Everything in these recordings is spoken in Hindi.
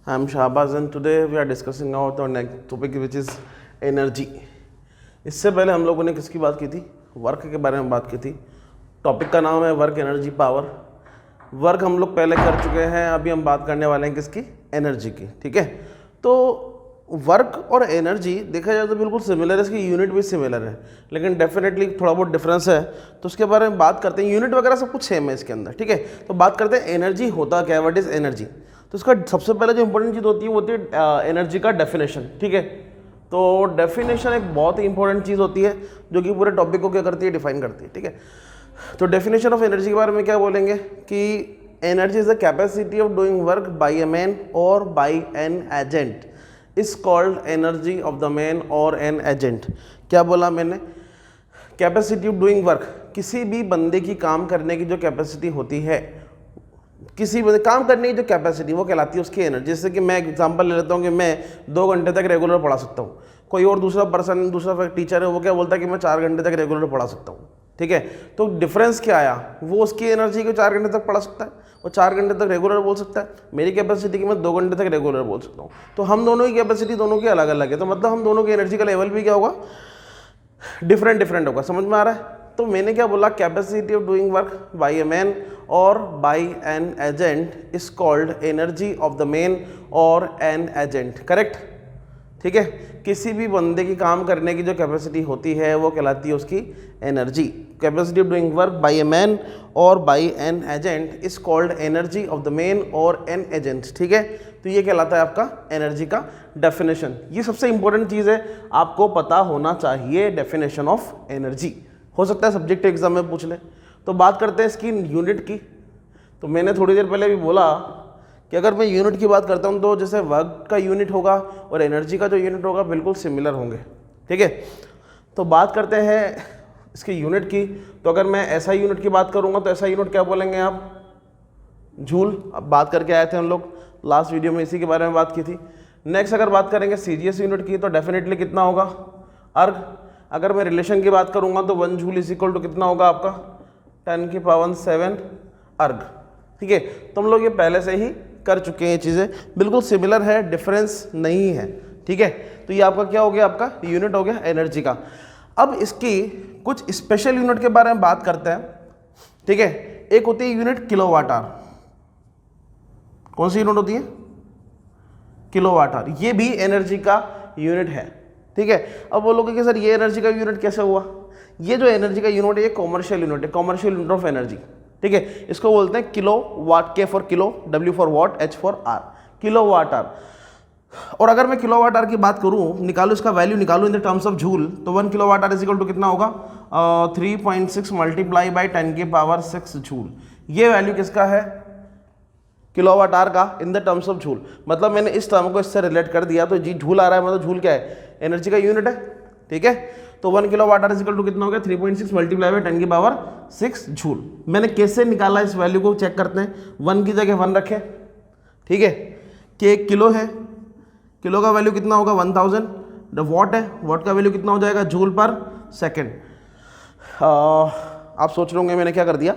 I am Shahbaz and today we are discussing about our next topic which is energy. इससे पहले हम लोगों ने किसकी बात की थी? वर्क के बारे में बात की थी. टॉपिक का नाम है वर्क, एनर्जी, पावर. वर्क हम लोग पहले कर चुके हैं, अभी हम बात करने वाले हैं किसकी? एनर्जी की. ठीक है, तो वर्क और एनर्जी देखा जाए तो बिल्कुल सिमिलर है, इसकी यूनिट भी सिमिलर है, लेकिन डेफिनेटली थोड़ा बहुत डिफरेंस है. तो उसके बारे में बात करते हैं. यूनिट वगैरह सब कुछ सेम है इसके अंदर. ठीक है, तो बात करते हैं एनर्जी होता क्या है, व्हाट इज एनर्जी. तो इसका सबसे पहले जो इंपॉर्टेंट चीज़ होती है वो होती है एनर्जी का डेफिनेशन. ठीक है, तो डेफिनेशन एक बहुत ही इंपॉर्टेंट चीज़ होती है जो कि पूरे टॉपिक को क्या करती है, डिफाइन करती है. ठीक है, तो डेफिनेशन ऑफ एनर्जी के बारे में क्या बोलेंगे कि energy is the capacity of doing work by a man और by an agent is called energy of the man और एन एजेंट. क्या बोला मैंने? कैपेसिटी ऑफ डूइंग वर्क, किसी भी बंदे की काम करने की जो कैपेसिटी होती है, किसी काम करने की जो कैपेसिटी वो कहलाती है उसकी एनर्जी. जैसे कि मैं एग्जांपल ले लेता हूँ कि मैं 2 घंटे तक रेगुलर पढ़ा सकता हूँ. कोई और दूसरा पर्सन, दूसरा टीचर है, वो क्या बोलता है कि मैं 4 घंटे तक रेगुलर पढ़ा सकता हूँ. ठीक है, तो डिफरेंस क्या आया? वो उसकी एनर्जी को 4 घंटे तक पढ़ा सकता है, वो 4 घंटे तक रेगुलर बोल सकता है. मेरी कैपेसिटी की मैं 2 घंटे तक रेगुलर बोल सकता हूँ. तो हम दोनों की कैपेसिटी दोनों की अलग अलग है, तो मतलब हम दोनों की एनर्जी का लेवल भी क्या होगा? डिफरेंट होगा. समझ में आ रहा है? तो मैंने क्या बोला? Capacity of doing work by a man और by an agent is called energy of the man और एन एजेंट. करेक्ट? ठीक है, किसी भी बंदे की काम करने की जो कैपेसिटी होती है वो कहलाती है उसकी energy. Capacity of doing work by a man और by an agent is called energy of the man और एन एजेंट. ठीक है, तो ये कहलाता है आपका एनर्जी का डेफिनेशन. ये सबसे इंपॉर्टेंट चीज़ है, आपको पता होना चाहिए डेफिनेशन ऑफ एनर्जी. हो सकता है सब्जेक्ट एग्जाम में पूछ ले. तो बात करते हैं इसकी यूनिट की. तो मैंने थोड़ी देर पहले भी बोला कि अगर मैं यूनिट की बात करता हूँ तो जैसे वर्क का यूनिट होगा और एनर्जी का जो यूनिट होगा बिल्कुल सिमिलर होंगे. ठीक है, तो बात करते हैं इसकी यूनिट की. तो अगर मैं ऐसा यूनिट की बात करूँगा तो ऐसा यूनिट क्या बोलेंगे आप? जूल. अब बात करके आए थे हम लोग लास्ट वीडियो में, इसी के बारे में बात की थी. नेक्स्ट अगर बात करेंगे सीजीएस यूनिट की तो डेफिनेटली कितना होगा? अर्ग. अगर मैं रिलेशन की बात करूंगा तो 1 जूल इज इक्वल टू कितना होगा आपका? 10⁻7 अर्ग. ठीक है, तो हम लोग ये पहले से ही कर चुके हैं. ये चीज़ें बिल्कुल सिमिलर है, डिफरेंस नहीं है. ठीक है, तो ये आपका क्या हो गया? आपका यूनिट हो गया एनर्जी का. अब इसकी कुछ स्पेशल यूनिट के बारे में बात करते हैं. ठीक है, एक होती है यूनिट किलोवाट आवर. कौन सी यूनिट होती है? Kilowatt our. ये भी एनर्जी का यूनिट है. ठीक है, अब बोलोगे कि सर ये एनर्जी का यूनिट कैसे हुआ? ये जो एनर्जी का यूनिट है ये कॉमर्शियल यूनिट है, कॉमर्शियल यूनिट ऑफ एनर्जी. ठीक है, इसको बोलते हैं kilo watt. K for kilo, W for watt, H for hour. Kilo watt hour. और अगर मैं किलो वाट आर की बात करूं, निकालू इसका वैल्यू निकालू in the terms of joule, तो 1 kilo watt hour is equal to कितना होगा? 3.6 मल्टीप्लाई बाई 10⁻6 जूल. ये वैल्यू किसका है? किलोवाट आवर का in the terms of joule. मतलब मैंने इस टर्म को इससे रिलेट कर दिया, तो जी जूल आ रहा है, मतलब जूल क्या है? एनर्जी का यूनिट है. ठीक है, तो 1 kilowatt hour is equal to कितना हो गया? 3.6 मल्टीप्लाई बाई 10⁻6 जूल. मैंने कैसे निकाला इस वैल्यू को चेक करते हैं. 1 की जगह 1 रखे. ठीक है, कि 1 किलो है, किलो का वैल्यू कितना होगा? 1000. वॉट है, वॉट का वैल्यू कितना हो जाएगा? जूल पर सेकेंड. आप सोच रहे होंगे मैंने क्या कर दिया.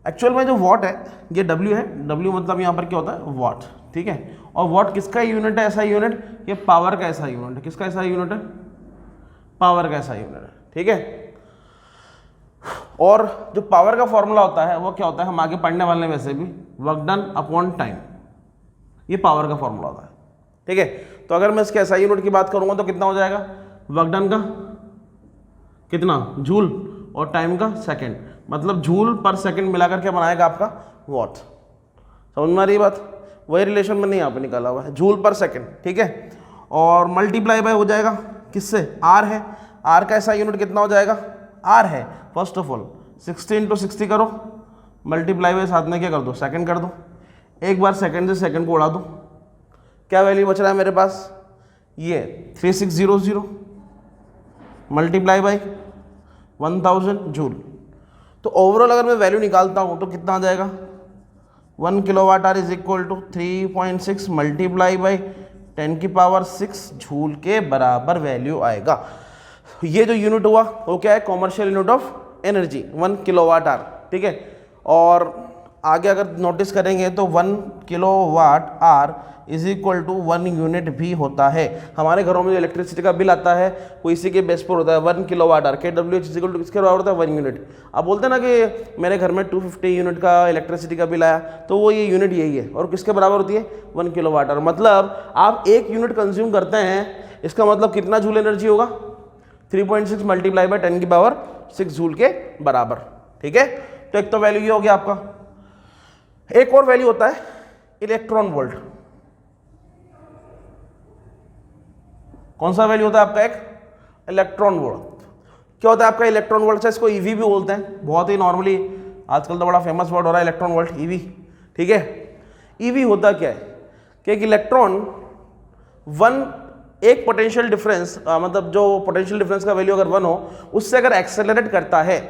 एक्चुअल में जो वॉट है ये W है. W मतलब यहाँ पर क्या होता है? वॉट. ठीक है, और वॉट किसका यूनिट है? ऐसा यूनिट, ये पावर का ऐसा यूनिट है. किसका ऐसा यूनिट है? पावर का ऐसा यूनिट है. ठीक है, और जो पावर का फॉर्मूला होता है वो क्या होता है? हम आगे पढ़ने वाले हैं वैसे भी, वर्क डन अपॉन टाइम. ये पावर का फॉर्मूला होता है. ठीक है, तो अगर मैं इसके ऐसा यूनिट की बात करूंगा तो कितना हो जाएगा? वर्क डन का कितना? जूल, और टाइम का सेकेंड. मतलब जूल पर सेकंड मिलाकर क्या बनाएगा आपका? वॉट. समझ में आ रही बात? वही रिलेशन मैंने यहाँ पे निकाला हुआ है, जूल पर सेकंड. ठीक है, और मल्टीप्लाई बाय हो जाएगा किससे? आर है. आर का ऐसा यूनिट कितना हो जाएगा? आर है. फर्स्ट ऑफ ऑल 60 × 60 करो, मल्टीप्लाई बाय साथ में क्या कर दो? सेकंड कर दो. एक बार सेकंड से सेकंड को उड़ा दो, क्या वैल्यू बच रहा है मेरे पास? ये 3600 मल्टीप्लाई बाय 1000 जूल. तो ओवरऑल अगर मैं वैल्यू निकालता हूँ तो कितना आ जाएगा? 1 kilowatt hour is equal to 3.6 multiply by 10⁻6 joule के बराबर वैल्यू आएगा. ये जो यूनिट हुआ वो क्या है? Commercial unit of energy, 1 kilowatt hour. ठीक है, और आगे अगर नोटिस करेंगे तो 1 kilowatt hour is equal to 1 unit भी होता है। हमारे घरों में जो इलेक्ट्रिसिटी का बिल आता है वो इसी के बेस पर होता है, 1 kilowatt hour, KWH is equal to किसके बराबर होता है, 1 यूनिट। आप बोलते हैं ना कि मेरे घर में 250 यूनिट का इलेक्ट्रिसिटी का बिल आया, तो वो ये यूनिट यही है और किसके बराबर होती है, 1 किलोवाट आर। मतलब आप 1 यूनिट कंज्यूम करते हैं, इसका मतलब कितना जूल एनर्जी होगा, 3.6 मल्टीप्लाई बाय 10 की पावर 6 जूल के बराबर। ठीक है, तो एक तो वैल्यू ये हो गया आपका। एक और वैल्यू होता है इलेक्ट्रॉन वोल्ट। कौन सा वैल्यू होता है आपका, एक इलेक्ट्रॉन वोल्ट। क्या होता है आपका इलेक्ट्रॉन वोल्ट, इसको ईवी भी बोलते हैं, बहुत ही नॉर्मली आजकल तो बड़ा फेमस वर्ड हो रहा है इलेक्ट्रॉन वोल्ट, ईवी। ठीक है, ईवी होता क्या है कि एक इलेक्ट्रॉन एक पोटेंशियल डिफरेंस, मतलब जो पोटेंशियल डिफरेंस का वैल्यू अगर 1 हो, उससे अगर एक्सेलरेट करता है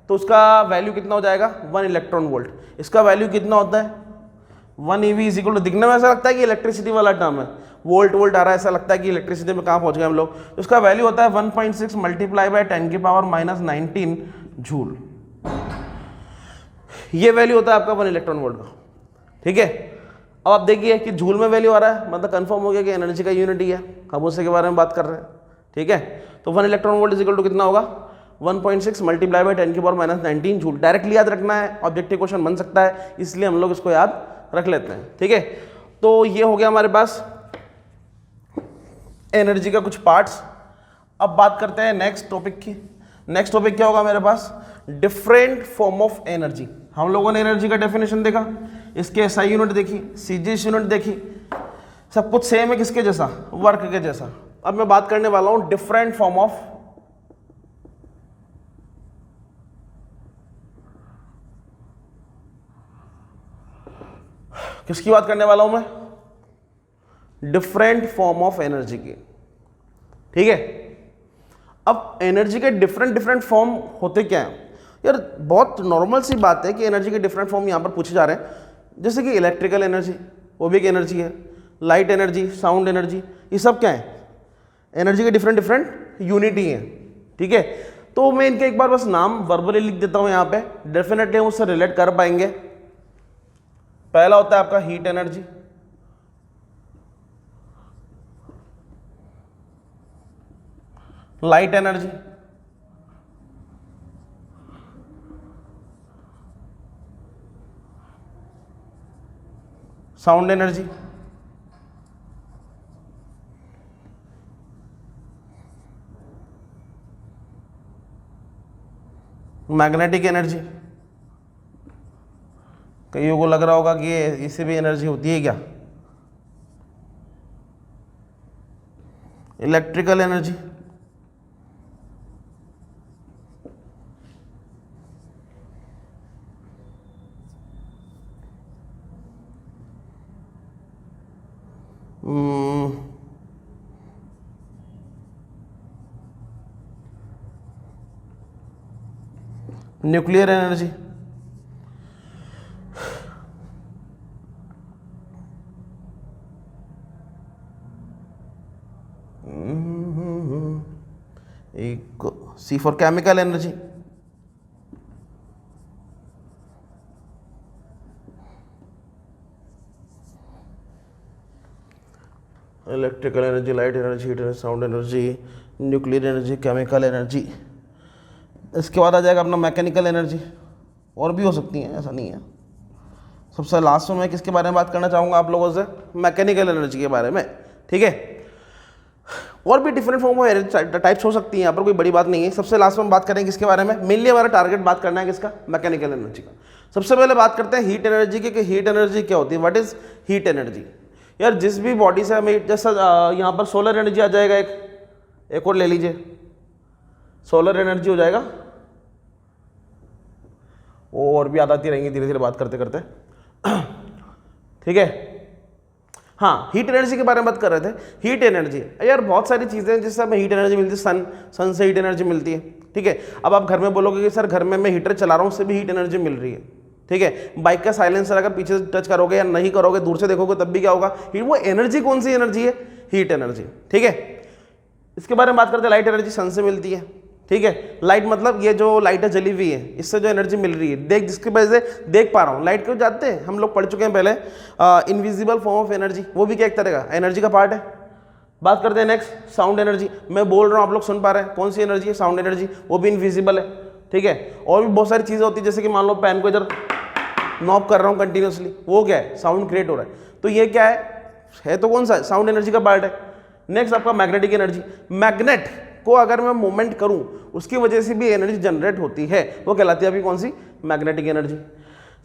तो उसका वैल्यू कितना हो जाएगा, 1 इलेक्ट्रॉन वोल्ट। इसका वैल्यू कितना होता है, 1 EV इज इक्वल टू, दिखने में ऐसा लगता है कि इलेक्ट्रिसिटी वाला टर्म है, वोल्ट वोल्ट आ रहा है, ऐसा लगता है कि इलेक्ट्रिसिटी में कहाँ पहुंच गए हम लोग। तो उसका वैल्यू होता है 1.6 मल्टीप्लाई बाय 10 की पावर -19 जूल। ये वैल्यू होता है आपका 1 इलेक्ट्रॉन वोल्ट का। ठीक है, अब आप देखिए कि जूल में वैल्यू आ रहा है, मतलब कंफर्म हो गया कि एनर्जी का यूनिट ही है, हम उसी के बारे में बात कर रहे हैं। ठीक है, तो 1 electron volt is equal to कितना होगा, 1.6 मल्टीप्लाई बाय 10 की पावर -19 जूल। डायरेक्टली याद रखना है, ऑब्जेक्टिव क्वेश्चन बन सकता है, इसलिए हम लोग इसको याद रख लेते हैं। ठीक है, तो ये हो गया हमारे पास एनर्जी का कुछ पार्ट्स। अब बात करते हैं नेक्स्ट टॉपिक की। नेक्स्ट टॉपिक क्या होगा मेरे पास, डिफरेंट फॉर्म ऑफ एनर्जी। हम लोगों ने एनर्जी का डेफिनेशन देखा, इसके एसआई यूनिट देखी, सीजीएस यूनिट देखी, सब कुछ सेम है किसके जैसा, वर्क के जैसा। अब मैं बात करने वाला हूं डिफरेंट फॉर्म ऑफ, किसकी बात करने वाला हूं मैं, डिफरेंट फॉर्म ऑफ एनर्जी की। ठीक है, अब एनर्जी के डिफरेंट डिफरेंट फॉर्म होते क्या हैं यार, बहुत नॉर्मल सी बात है कि एनर्जी के डिफरेंट फॉर्म यहां पर पूछे जा रहे हैं। जैसे कि इलेक्ट्रिकल एनर्जी, वो भी एक एनर्जी है, लाइट एनर्जी, साउंड एनर्जी, ये सब क्या है, एनर्जी के डिफरेंट डिफरेंट यूनिट ही हैं। ठीक है, तो मैं इनके एक बार बस नाम वर्बली लिख देता हूं यहां पे, डेफिनेटली हम उससे रिलेट कर पाएंगे। पहला होता है आपका heat energy, light energy, sound energy, magnetic energy. कईयों को लग रहा होगा कि ये इससे भी एनर्जी होती है क्या, इलेक्ट्रिकल एनर्जी, न्यूक्लियर एनर्जी, एक C for chemical energy, electrical energy, light energy, heat energy, sound energy, nuclear energy, chemical energy. इसके बाद आ जाएगा अपना मैकेनिकल एनर्जी, और भी हो सकती हैं, ऐसा नहीं है। सबसे लास्ट में मैं किसके बारे में बात करना चाहूँगा आप लोगों से, मैकेनिकल एनर्जी के बारे में। ठीक है, और भी डिफरेंट फॉर्म ऑफ टाइप्स हो सकती हैं, यहाँ पर कोई बड़ी बात नहीं है। सबसे लास्ट में बात करेंगे किसके बारे में, मेनली हमारा टारगेट बात करना है किसका, मैकेनिकल एनर्जी का। सबसे पहले बात करते हैं हीट एनर्जी की, कि हीट एनर्जी क्या होती है, व्हाट इज हीट एनर्जी। यार जिस भी बॉडी से हमें, जैसा यहाँ पर सोलर एनर्जी आ जाएगा, एक और ले लीजिए, सोलर एनर्जी हो जाएगा, और भी याद आती रहेंगी धीरे धीरे बात करते करते। ठीक है, हाँ, हीट एनर्जी के बारे में बात कर रहे थे। हीट एनर्जी यार बहुत सारी चीज़ें हैं जिससे हमें हीट एनर्जी मिलती है, सन से हीट एनर्जी मिलती है। ठीक है, अब आप घर में बोलोगे कि सर घर में मैं हीटर चला रहा हूँ, उससे भी हीट एनर्जी मिल रही है। ठीक है, बाइक का साइलेंसर अगर पीछे से टच करोगे या नहीं करोगे, दूर से देखोगे तब भी क्या होगा, वो एनर्जी कौन सी एनर्जी है, हीट एनर्जी। ठीक है, इसके बारे में बात करते हैं, लाइट एनर्जी सन से मिलती है। ठीक है, लाइट मतलब ये जो लाइट है जली हुई है, इससे जो एनर्जी मिल रही है, देख जिसकी वजह से देख पा रहा हूँ। लाइट क्यों जाते हैं, हम लोग पढ़ चुके हैं पहले, इनविजिबल फॉर्म ऑफ एनर्जी, वो भी क्या एक तरह का एनर्जी का पार्ट है। बात करते हैं नेक्स्ट, साउंड एनर्जी। मैं बोल रहा हूँ, आप लोग सुन पा रहे हैं, कौन सी एनर्जी है, साउंड एनर्जी, वो भी इनविजिबल है। ठीक है, और भी बहुत सारी चीज़ें होती है, जैसे कि मान लो पेन को इधर नॉब कर रहा हूँ कंटिन्यूसली, वो क्या है, साउंड क्रिएट हो रहा है। तो ये क्या है तो कौन सा, साउंड एनर्जी का पार्ट है। नेक्स्ट आपका मैग्नेटिक एनर्जी। मैग्नेट को अगर मैं मूवमेंट करूं, उसकी वजह से भी एनर्जी जनरेट होती है, वो कहलाती है अभी कौन सी, मैग्नेटिक एनर्जी।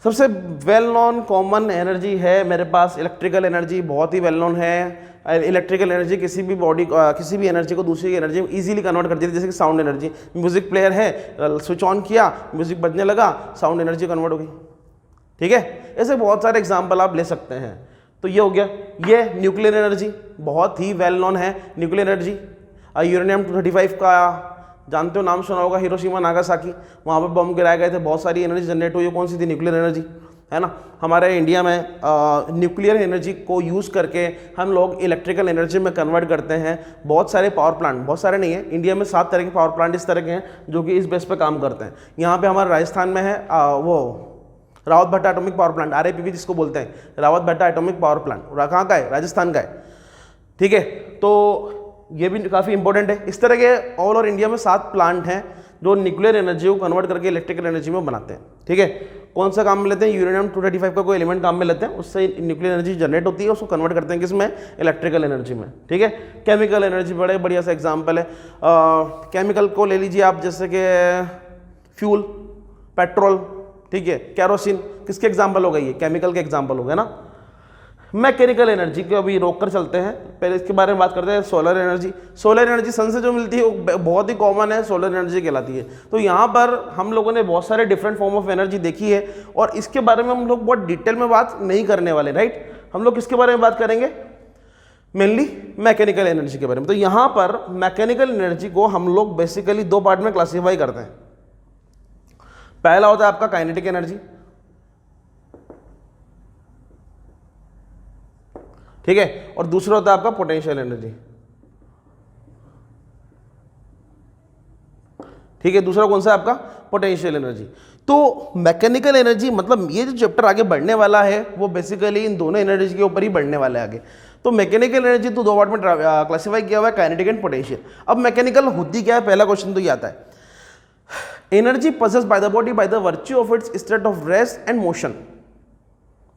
सबसे वेल नोन कॉमन एनर्जी है मेरे पास इलेक्ट्रिकल एनर्जी, बहुत ही वेल नोन है। इलेक्ट्रिकल एनर्जी किसी भी बॉडी किसी भी एनर्जी को दूसरी एनर्जी में इजीली कन्वर्ट कर देती है, जैसे कि साउंड एनर्जी। म्यूजिक प्लेयर है, स्विच ऑन किया, म्यूजिक बजने लगा, साउंड एनर्जी कन्वर्ट हो गई। ठीक है, ऐसे बहुत सारे एग्जाम्पल आप ले सकते हैं। तो ये हो गया। ये न्यूक्लियर एनर्जी बहुत ही वेल नोन है। न्यूक्लियर एनर्जी यूरेनियम 235 का जानते हो, नाम सुना होगा, हिरोशिमा नागासाकी, वहाँ पर बम गिराए गए थे, बहुत सारी एनर्जी जनरेट हुई। कौन सी थी, न्यूक्लियर एनर्जी, है ना। हमारे इंडिया में न्यूक्लियर एनर्जी को यूज़ करके हम लोग इलेक्ट्रिकल एनर्जी में कन्वर्ट करते हैं। बहुत सारे पावर प्लांट, बहुत सारे नहीं है, इंडिया में 7 तरह के पावर प्लांट इस तरह के हैं जो कि इस बेस पे काम करते हैं। यहाँ पे हमारे राजस्थान में है वो रावत भट्टा एटॉमिक पावर प्लांट, RAPP जिसको बोलते हैं, रावत भट्टा एटॉमिक पावर प्लांट। कहाँ का है, राजस्थान का है। ठीक है, तो ये भी काफ़ी इंपॉर्टेंट है। इस तरह के ऑल ओवर इंडिया में 7 प्लांट हैं जो न्यूक्लियर एनर्जी को कन्वर्ट करके इलेक्ट्रिकल एनर्जी में बनाते हैं। ठीक है, कौन सा काम में लेते हैं, यूरेनियम 235 का कोई एलिमेंट काम में लेते हैं, उससे न्यूक्लियर एनर्जी जनरेट होती है, उसको कन्वर्ट करते हैं किसमें, इलेक्ट्रिकल एनर्जी में। ठीक है, केमिकल एनर्जी बड़े बढ़िया सा एग्जाम्पल है। केमिकल को ले लीजिए आप, जैसे कि फ्यूल, पेट्रोल, ठीक है, कैरोसिन, किसके एग्जाम्पल हो गई है, केमिकल के एग्जाम्पल हो गए ना। मैकेनिकल एनर्जी को अभी रोक कर चलते हैं, पहले इसके बारे में बात करते हैं। Solar energy, solar energy sun से जो मिलती है वो बहुत ही कॉमन है, सोलर एनर्जी कहलाती है। तो यहाँ पर हम लोगों ने बहुत सारे डिफरेंट फॉर्म ऑफ एनर्जी देखी है, और इसके बारे में हम लोग बहुत डिटेल में बात नहीं करने वाले, राइट। हम लोग किसके बारे में बात करेंगे, मेनली मैकेनिकल एनर्जी के बारे में। तो यहाँ पर मैकेनिकल एनर्जी को हम लोग बेसिकली 2 पार्ट में क्लासीफाई करते हैं। पहला होता है आपका काइनेटिक एनर्जी, ठीक है, और दूसरा होता है आपका पोटेंशियल एनर्जी। ठीक है, दूसरा कौन सा है आपका, पोटेंशियल एनर्जी। तो मैकेनिकल एनर्जी मतलब ये जो चैप्टर आगे बढ़ने वाला है वो बेसिकली इन दोनों एनर्जी के ऊपर ही बढ़ने वाला है आगे। तो मैकेनिकल एनर्जी तो 2 पार्ट में क्लासीफाई किया हुआ है, काइनेटिक एंड पोटेंशियल। अब मैकेनिकल होती क्या है, पहला क्वेश्चन तो ये आता है, energy possessed by the body by the virtue of its state of rest and motion।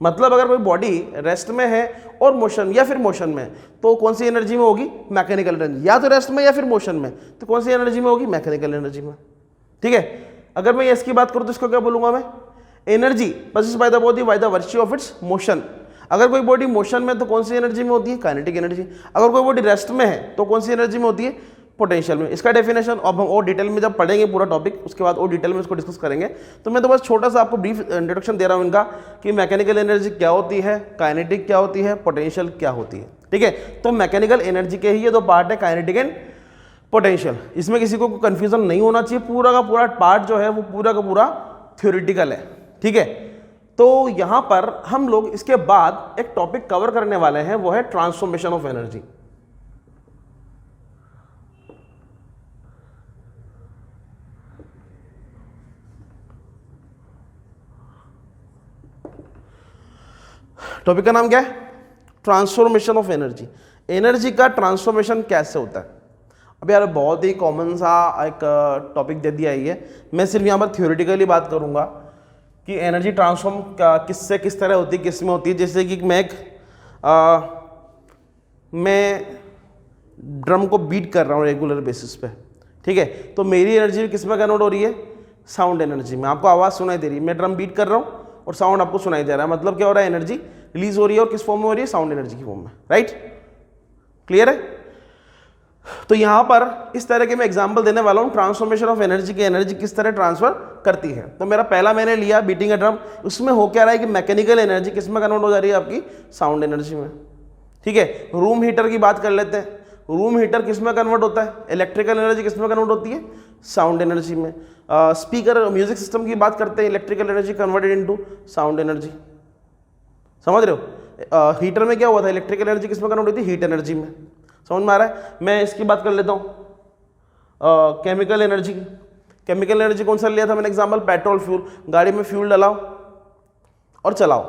मतलब अगर कोई बॉडी रेस्ट में है और मोशन या फिर मोशन में, तो कौन सी एनर्जी में होगी, मैकेनिकल एनर्जी। या तो रेस्ट में या फिर मोशन में, तो कौन सी एनर्जी में होगी, मैकेनिकल एनर्जी में। ठीक है, अगर मैं इसकी बात करूं तो इसको क्या बोलूंगा मैं, energy possessed by the body by the virtue of its motion। अगर कोई बॉडी मोशन में तो कौन सी एनर्जी में होती है, काइनेटिक एनर्जी। अगर कोई बॉडी रेस्ट में है तो कौन सी एनर्जी में होती है, पोटेंशियल में। इसका डेफिनेशन अब हम और डिटेल में जब पढ़ेंगे पूरा टॉपिक, उसके बाद और डिटेल में इसको डिस्कस करेंगे। तो मैं तो बस छोटा सा आपको ब्रीफ इंट्रोडक्शन दे रहा हूँ इनका, कि मैकेनिकल एनर्जी क्या होती है, काइनेटिक क्या होती है, पोटेंशियल क्या होती है। ठीक है, तो मैकेनिकल एनर्जी के ही ये 2 पार्ट है, काइनेटिक एंड पोटेंशियल। इसमें किसी को कंफ्यूजन नहीं होना चाहिए, पूरा का पूरा पार्ट जो है वो पूरा का पूरा थ्योरेटिकल है। ठीक है, तो यहाँ पर हम लोग इसके बाद एक टॉपिक कवर करने वाले हैं, वो है ट्रांसफॉर्मेशन ऑफ एनर्जी। टॉपिक का नाम क्या है, ट्रांसफॉर्मेशन ऑफ एनर्जी। एनर्जी का ट्रांसफॉर्मेशन कैसे होता है। अब यार बहुत ही कॉमन सा एक टॉपिक दे दिया है, मैं सिर्फ यहाँ पर थ्योरेटिकली बात करूँगा कि एनर्जी ट्रांसफॉर्म किससे किस तरह होती है, किस में होती है। जैसे कि मैं ड्रम को बीट कर रहा हूँ रेगुलर बेसिस पे, ठीक है, तो मेरी एनर्जी किस में कन्वर्ट हो रही है, साउंड एनर्जी में। आपको आवाज़ सुनाई दे रही है, मैं ड्रम बीट कर रहा हूँ और साउंड आपको सुनाई दे रहा है, मतलब क्या हो रहा है, एनर्जी रिलीज हो रही है, और किस फॉर्म में हो रही है, साउंड एनर्जी की फॉर्म में। राइट, क्लियर है। तो यहां पर इस तरह के मैं एग्जांपल देने वाला हूं, ट्रांसफॉर्मेशन ऑफ एनर्जी की, एनर्जी किस तरह ट्रांसफर करती है। तो मेरा पहला मैंने लिया बीटिंग अ ड्रम, उसमें हो क्या रहा है कि मैकेनिकल एनर्जी किस में कन्वर्ट हो जा रही है, आपकी साउंड एनर्जी में। ठीक है, रूम हीटर की बात कर लेते हैं, रूम हीटर किस में कन्वर्ट होता है, इलेक्ट्रिकल एनर्जी किस में कन्वर्ट होती है, साउंड एनर्जी में। स्पीकर म्यूजिक सिस्टम की बात करते हैं, electrical energy converted into sound energy. समझ रहे हो, हीटर में क्या हुआ था, इलेक्ट्रिकल एनर्जी किस में कन्वर्ट होती है, हीट एनर्जी में। समझ में आ रहा है। मैं इसकी बात कर लेता हूँ, केमिकल एनर्जी, केमिकल एनर्जी कौन सा लिया था मैंने एग्जांपल, पेट्रोल फ्यूल, गाड़ी में फ्यूल डलाओ और चलाओ,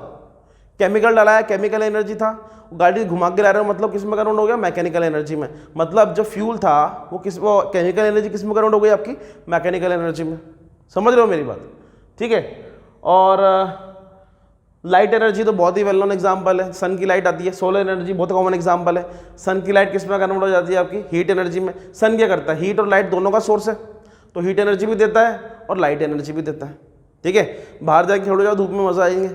केमिकल डलाया, केमिकल एनर्जी था, गाड़ी घुमा के ला रहे हो, मतलब किस में कन्वर्ट हो गया, मैकेनिकल एनर्जी में। मतलब जो फ्यूल था वो केमिकल एनर्जी किस में कन्वर्ट हो गई आपकी, मैकेनिकल एनर्जी में। समझ रहे हो मेरी बात, ठीक है। और लाइट एनर्जी तो बहुत ही वेल नोन एग्जाम्पल है, सन की लाइट आती है, सोलर एनर्जी बहुत कॉमन एग्जाम्पल है। सन की लाइट किस में कन्वर्ट हो जाती है आपकी, हीट एनर्जी में। सन क्या करता है, हीट और लाइट दोनों का सोर्स है, तो हीट एनर्जी भी देता है और लाइट एनर्जी भी देता है, ठीक है। बाहर जाके खड़े हो जाओ धूप में, मजा आएंगे,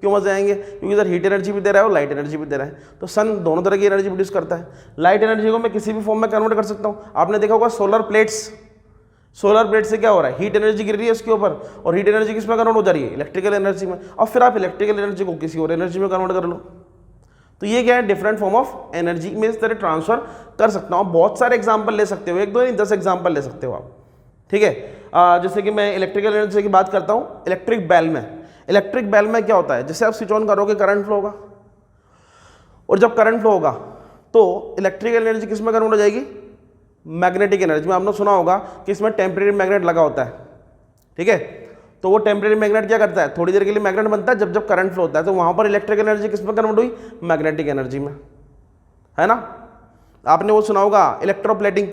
क्यों मजे आएंगे, क्योंकि इधर हीट एनर्जी भी दे रहा है और लाइट एनर्जी भी दे रहा है। तो सन दोनों तरह की एनर्जी प्रोड्यूस करता है। लाइट एनर्जी को मैं किसी भी फॉर्म में कन्वर्ट कर सकता हूँ। आपने देखा होगा सोलर प्लेट्स, सोलर प्लेट से क्या हो रहा है, हीट एनर्जी गिर रही है उसके ऊपर, और हीट एनर्जी किस में कन्वर्ट हो जा रही है, इलेक्ट्रिकल एनर्जी में। और फिर आप इलेक्ट्रिकल एनर्जी को किसी और एनर्जी में कन्वर्ट कर लो। तो ये क्या है, डिफरेंट फॉर्म ऑफ एनर्जी में इस तरह ट्रांसफर कर सकता हूँ। बहुत सारे एग्जाम्पल ले सकते हो, एक दो नहीं 10 एग्जाम्पल ले सकते हो आप, ठीक है। जैसे कि मैं इलेक्ट्रिकल एनर्जी की बात करता हूँ, इलेक्ट्रिक बेल में, इलेक्ट्रिक बेल में क्या होता है, जैसे आप स्विच ऑन करोगे करंट फ्लो होगा, और जब करंट फ्लो होगा तो इलेक्ट्रिकल एनर्जी किस में कन्वर्ट हो जाएगी, मैग्नेटिक एनर्जी में। आपने सुना होगा कि इसमें टेम्परेरी मैग्नेट लगा होता है, ठीक है। तो वो टेम्परेरी मैग्नेट क्या करता है, थोड़ी देर के लिए मैग्नेट बनता है, जब जब करंट फ्लो होता है तो वहां पर इलेक्ट्रिक एनर्जी किस में कन्वर्ट हुई, मैग्नेटिक एनर्जी में, है ना। आपने वो सुना होगा इलेक्ट्रोप्लेटिंग,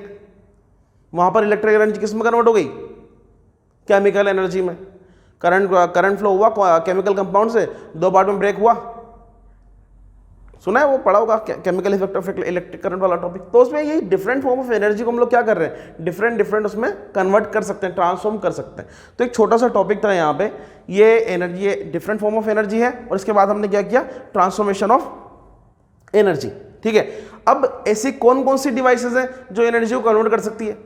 वहां पर इलेक्ट्रिक एनर्जी किस में कन्वर्ट हो गई, केमिकल एनर्जी में। करंट फ्लो हुआ केमिकल कंपाउंड से, 2 पार्ट में ब्रेक हुआ, सुना है वो, पढ़ा होगा chemical effect of electric current वाला टॉपिक। तो उसमें ये डिफरेंट फॉर्म ऑफ एनर्जी को हम लोग क्या कर रहे हैं, डिफरेंट उसमें कन्वर्ट कर सकते हैं, ट्रांसफॉर्म कर सकते हैं। तो एक छोटा सा टॉपिक था यहाँ पे, ये एनर्जी, ये डिफरेंट फॉर्म ऑफ एनर्जी है, और इसके बाद हमने क्या किया, ट्रांसफॉर्मेशन ऑफ एनर्जी, ठीक है। अब ऐसी कौन कौन सी डिवाइसेज हैं जो एनर्जी को कन्वर्ट कर सकती है,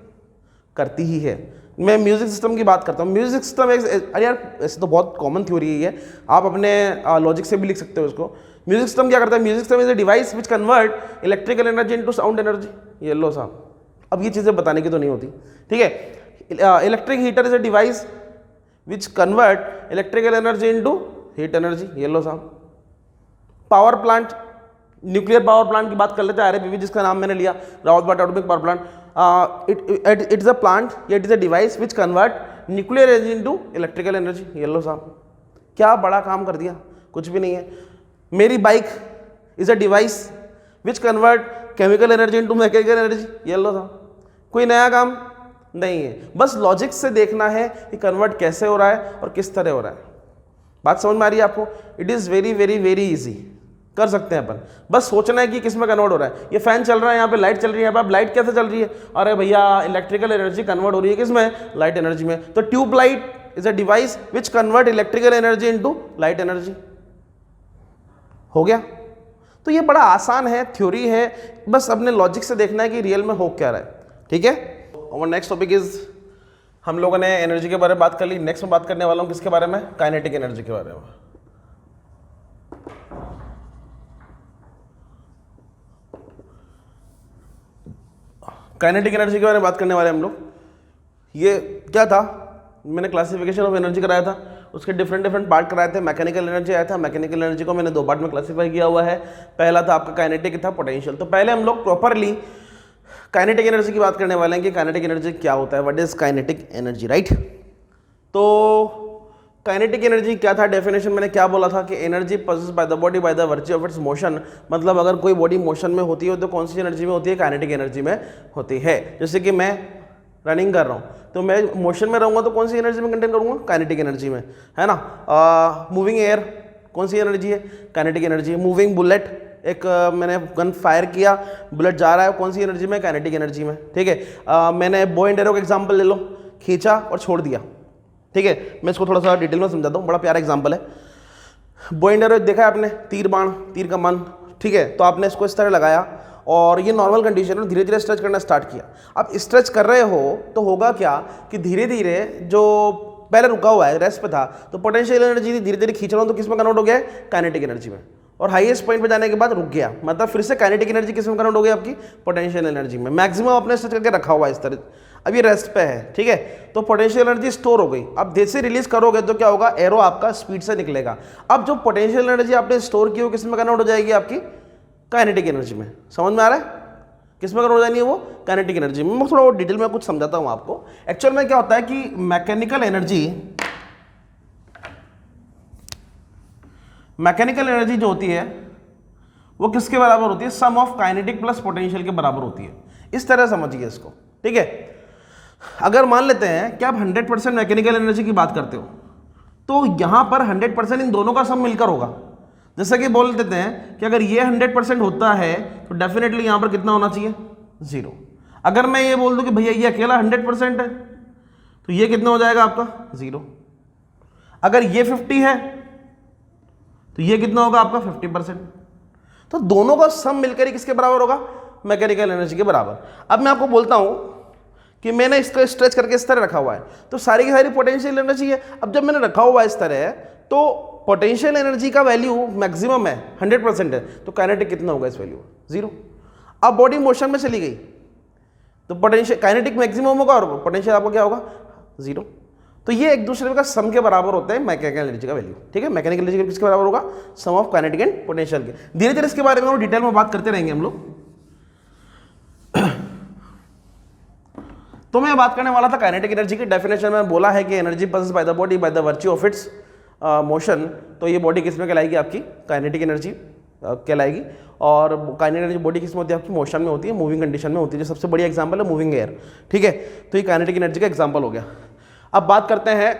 करती ही है। मैं म्यूजिक सिस्टम की बात करता हूँ। म्यूजिक सिस्टम अरे यार ऐसे तो बहुत कॉमन थ्योरी है, आप अपने लॉजिक से भी लिख सकते हो इसको। म्यूजिक सिस्टम क्या करता है, music system is a device which convert electrical energy into sound energy. ये लो साहब, अब ये चीज़ें बताने की तो नहीं होती, ठीक है। Electric heater is a device which convert electrical energy into heat energy. ये लो साहब। Power plant, nuclear power plant की बात कर लेते हैं, RAPP जिसका नाम मैंने लिया, Rawatbhata atomic power plant. It is a plant, it is a device which convert nuclear energy into electrical energy. ये लो साहब, क्या बड़ा काम कर दिया, कुछ भी नहीं है। मेरी bike is a device which convert chemical energy into mechanical energy. ये लो साहब, कोई नया काम नहीं है, बस लॉजिक से देखना है कि कन्वर्ट कैसे हो रहा है और किस तरह हो रहा है। बात समझ में आ रही है आपको? It is very very very easy, कर सकते हैं अपन, बस सोचना है कि किस में कन्वर्ट हो रहा है। ये फैन चल रहा है, यहाँ पे लाइट चल रही है, यहाँ पे अब लाइट कैसे चल रही है, अरे भैया इलेक्ट्रिकल एनर्जी कन्वर्ट हो रही है किस में, लाइट एनर्जी में। तो tube light is a device which convert electrical energy into light energy. हो गया। तो ये बड़ा आसान है, थ्योरी है, बस अपने लॉजिक से देखना है कि रियल में हो क्या रहा है, ठीक है। और नेक्स्ट टॉपिक इज, हम लोगों ने एनर्जी के बारे में बात कर ली, नेक्स्ट में बात करने वाला हूं किसके बारे में, काइनेटिक एनर्जी के बारे में। काइनेटिक एनर्जी के बारे में बात करने वाले हम लोग। ये क्या था, मैंने क्लासिफिकेशन ऑफ एनर्जी कराया था, उसके डिफरेंट पार्ट कराए थे। मैकेनिकल एनर्जी आया था, मैकेनिकल एनर्जी को मैंने 2 पार्ट में क्लासीफाई किया हुआ है। पहला था आपका काइनेटिक, था पोटेंशियल। तो पहले हम लोग प्रॉपरली काइनेटिक एनर्जी की बात करने वाले हैं कि काइनेटिक एनर्जी क्या होता है, what is kinetic energy, right. तो काइनेटिक एनर्जी क्या था, डेफिनेशन मैंने क्या बोला था कि energy possessed by the body by the virtue of its motion. मतलब अगर कोई बॉडी मोशन में होती है तो कौन सी एनर्जी में होती है, काइनेटिक एनर्जी में होती है। जैसे कि मैं रनिंग कर रहा हूँ तो मैं मोशन में रहूँगा तो कौन सी एनर्जी में कंटेन करूँगा, काइनेटिक एनर्जी में, है ना। मूविंग एयर कौन सी एनर्जी है, काइनेटिक एनर्जी है। मूविंग बुलेट, एक मैंने गन फायर किया, बुलेट जा रहा है, कौन सी एनर्जी में, काइनेटिक एनर्जी में, ठीक है। मैंने बो एंड एरो का एग्जाम्पल ले लो, खींचा और छोड़ दिया, ठीक है। मैं इसको थोड़ा सा डिटेल में समझाता हूँ, बड़ा प्यारा एग्जाम्पल है। बो एंड एरो देखा है आपने, तीर बाण, तीर का मन, ठीक है। तो आपने इसको इस तरह लगाया और ये नॉर्मल कंडीशन में धीरे धीरे स्ट्रेच करना स्टार्ट किया। अब स्ट्रेच कर रहे हो तो होगा क्या कि धीरे धीरे जो पहले रुका हुआ है रेस्ट पे था, तो पोटेंशियल एनर्जी धीरे धीरे खींच रहा हूँ तो किस में कन्वर्ट हो गया, काइनेटिक एनर्जी में। और हाईएस्ट पॉइंट पे जाने के बाद रुक गया, मतलब फिर से काइनेटिक एनर्जी किस में कन्वर्ट हो गई आपकी, पोटेंशियल एनर्जी में। मैक्सिमम आपने स्ट्रेच करके रखा हुआ है इस तरह, अब ये रेस्ट पे है, ठीक है। तो पोटेंशियल एनर्जी स्टोर हो गई। अब जैसे रिलीज करोगे तो क्या होगा, एरो आपका स्पीड से निकलेगा। अब जो पोटेंशियल एनर्जी आपने स्टोर की हो किस में कन्वर्ट हो जाएगी, आपकी काइनेटिक एनर्जी में। समझ में आ रहा है? किस में कन्वर्ट हो जानी है वो, काइनेटिक एनर्जी में। मैं थोड़ा और डिटेल में कुछ समझाता हूँ आपको। एक्चुअल में क्या होता है कि मैकेनिकल एनर्जी जो होती है वो किसके बराबर होती है, सम ऑफ काइनेटिक प्लस पोटेंशियल के बराबर होती है। इस तरह समझिए इसको, ठीक है। अगर मान लेते हैं कि आप 100% मैकेनिकल एनर्जी की बात करते हो तो यहां पर 100% इन दोनों का सम मिलकर होगा। जैसा कि बोल देते हैं कि अगर ये 100% होता है तो डेफिनेटली यहां पर कितना होना चाहिए, 0। अगर मैं ये बोल दूं कि भैया ये अकेला 100% है तो ये कितना हो जाएगा आपका, 0। अगर ये 50 है तो ये कितना होगा आपका, 50%। तो दोनों का सम मिलकर ही किसके बराबर होगा, मैकेनिकल एनर्जी के बराबर। अब मैं आपको बोलता हूं कि मैंने इसको स्ट्रेच करके इस तरह रखा हुआ है तो सारी की सारी पोटेंशियल एनर्जी है। अब जब मैंने रखा हुआ है इस तरह तो पोटेंशियल एनर्जी का वैल्यू मैक्सिमम है, 100% है, तो काइनेटिक कितना होगा इस वैल्यू, 0। अब बॉडी मोशन में चली गई तो पोटेंशियल काइनेटिक मैक्सिमम होगा और पोटेंशियल आपका क्या होगा, 0। तो ये एक दूसरे का सम के बराबर होता है मैकेनिकल एनर्जी का वैल्यू, ठीक है। मैकेनिकल एनर्जी किसके बराबर होगा, सम ऑफ काइनेटिक एंड पोटेंशियल के। धीरे धीरे इसके बारे में डिटेल में बात करते रहेंगे हम लोग। तो मैं बात करने वाला था काइनेटिक एनर्जी की। डेफिनेशन में बोला है कि energy passes by the body by the virtue of its motion. तो ये बॉडी किस में कहलाएगी, आपकी काइनेटिक एनर्जी कहलाएगी। और काइनेटिक एनर्जी बॉडी किस में होती है, आपकी मोशन में होती है, मूविंग कंडीशन में होती है। जो सबसे बड़ी एग्जांपल है मूविंग एयर, ठीक है। तो ये काइनेटिक एनर्जी का एग्जांपल हो गया। अब बात करते हैं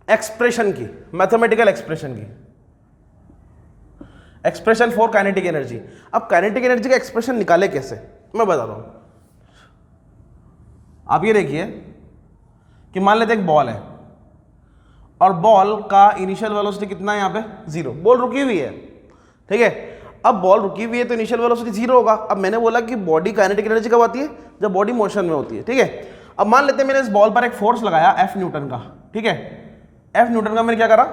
एक्सप्रेशन की, मैथमेटिकल एक्सप्रेशन की, एक्सप्रेशन फॉर काइनेटिक एनर्जी। अब काइनेटिक एनर्जी का एक्सप्रेशन निकाले कैसे, मैं बता रहा हूं। आप ये देखिए कि मान लेते एक बॉल है और बॉल का इनिशियल वेलोसिटी कितना है, यहां पे 0। बॉल रुकी हुई है, ठीक है। अब बॉल रुकी हुई है तो इनिशियल वेलोसिटी 0 होगा। अब मैंने बोला कि बॉडी काइनेटिक एनर्जी कब आती है, जब बॉडी मोशन में होती है, ठीक है। अब मान लेते हैं मैंने इस बॉल पर एक फोर्स लगाया F न्यूटन का, ठीक है। F न्यूटन का मैंने क्या करा,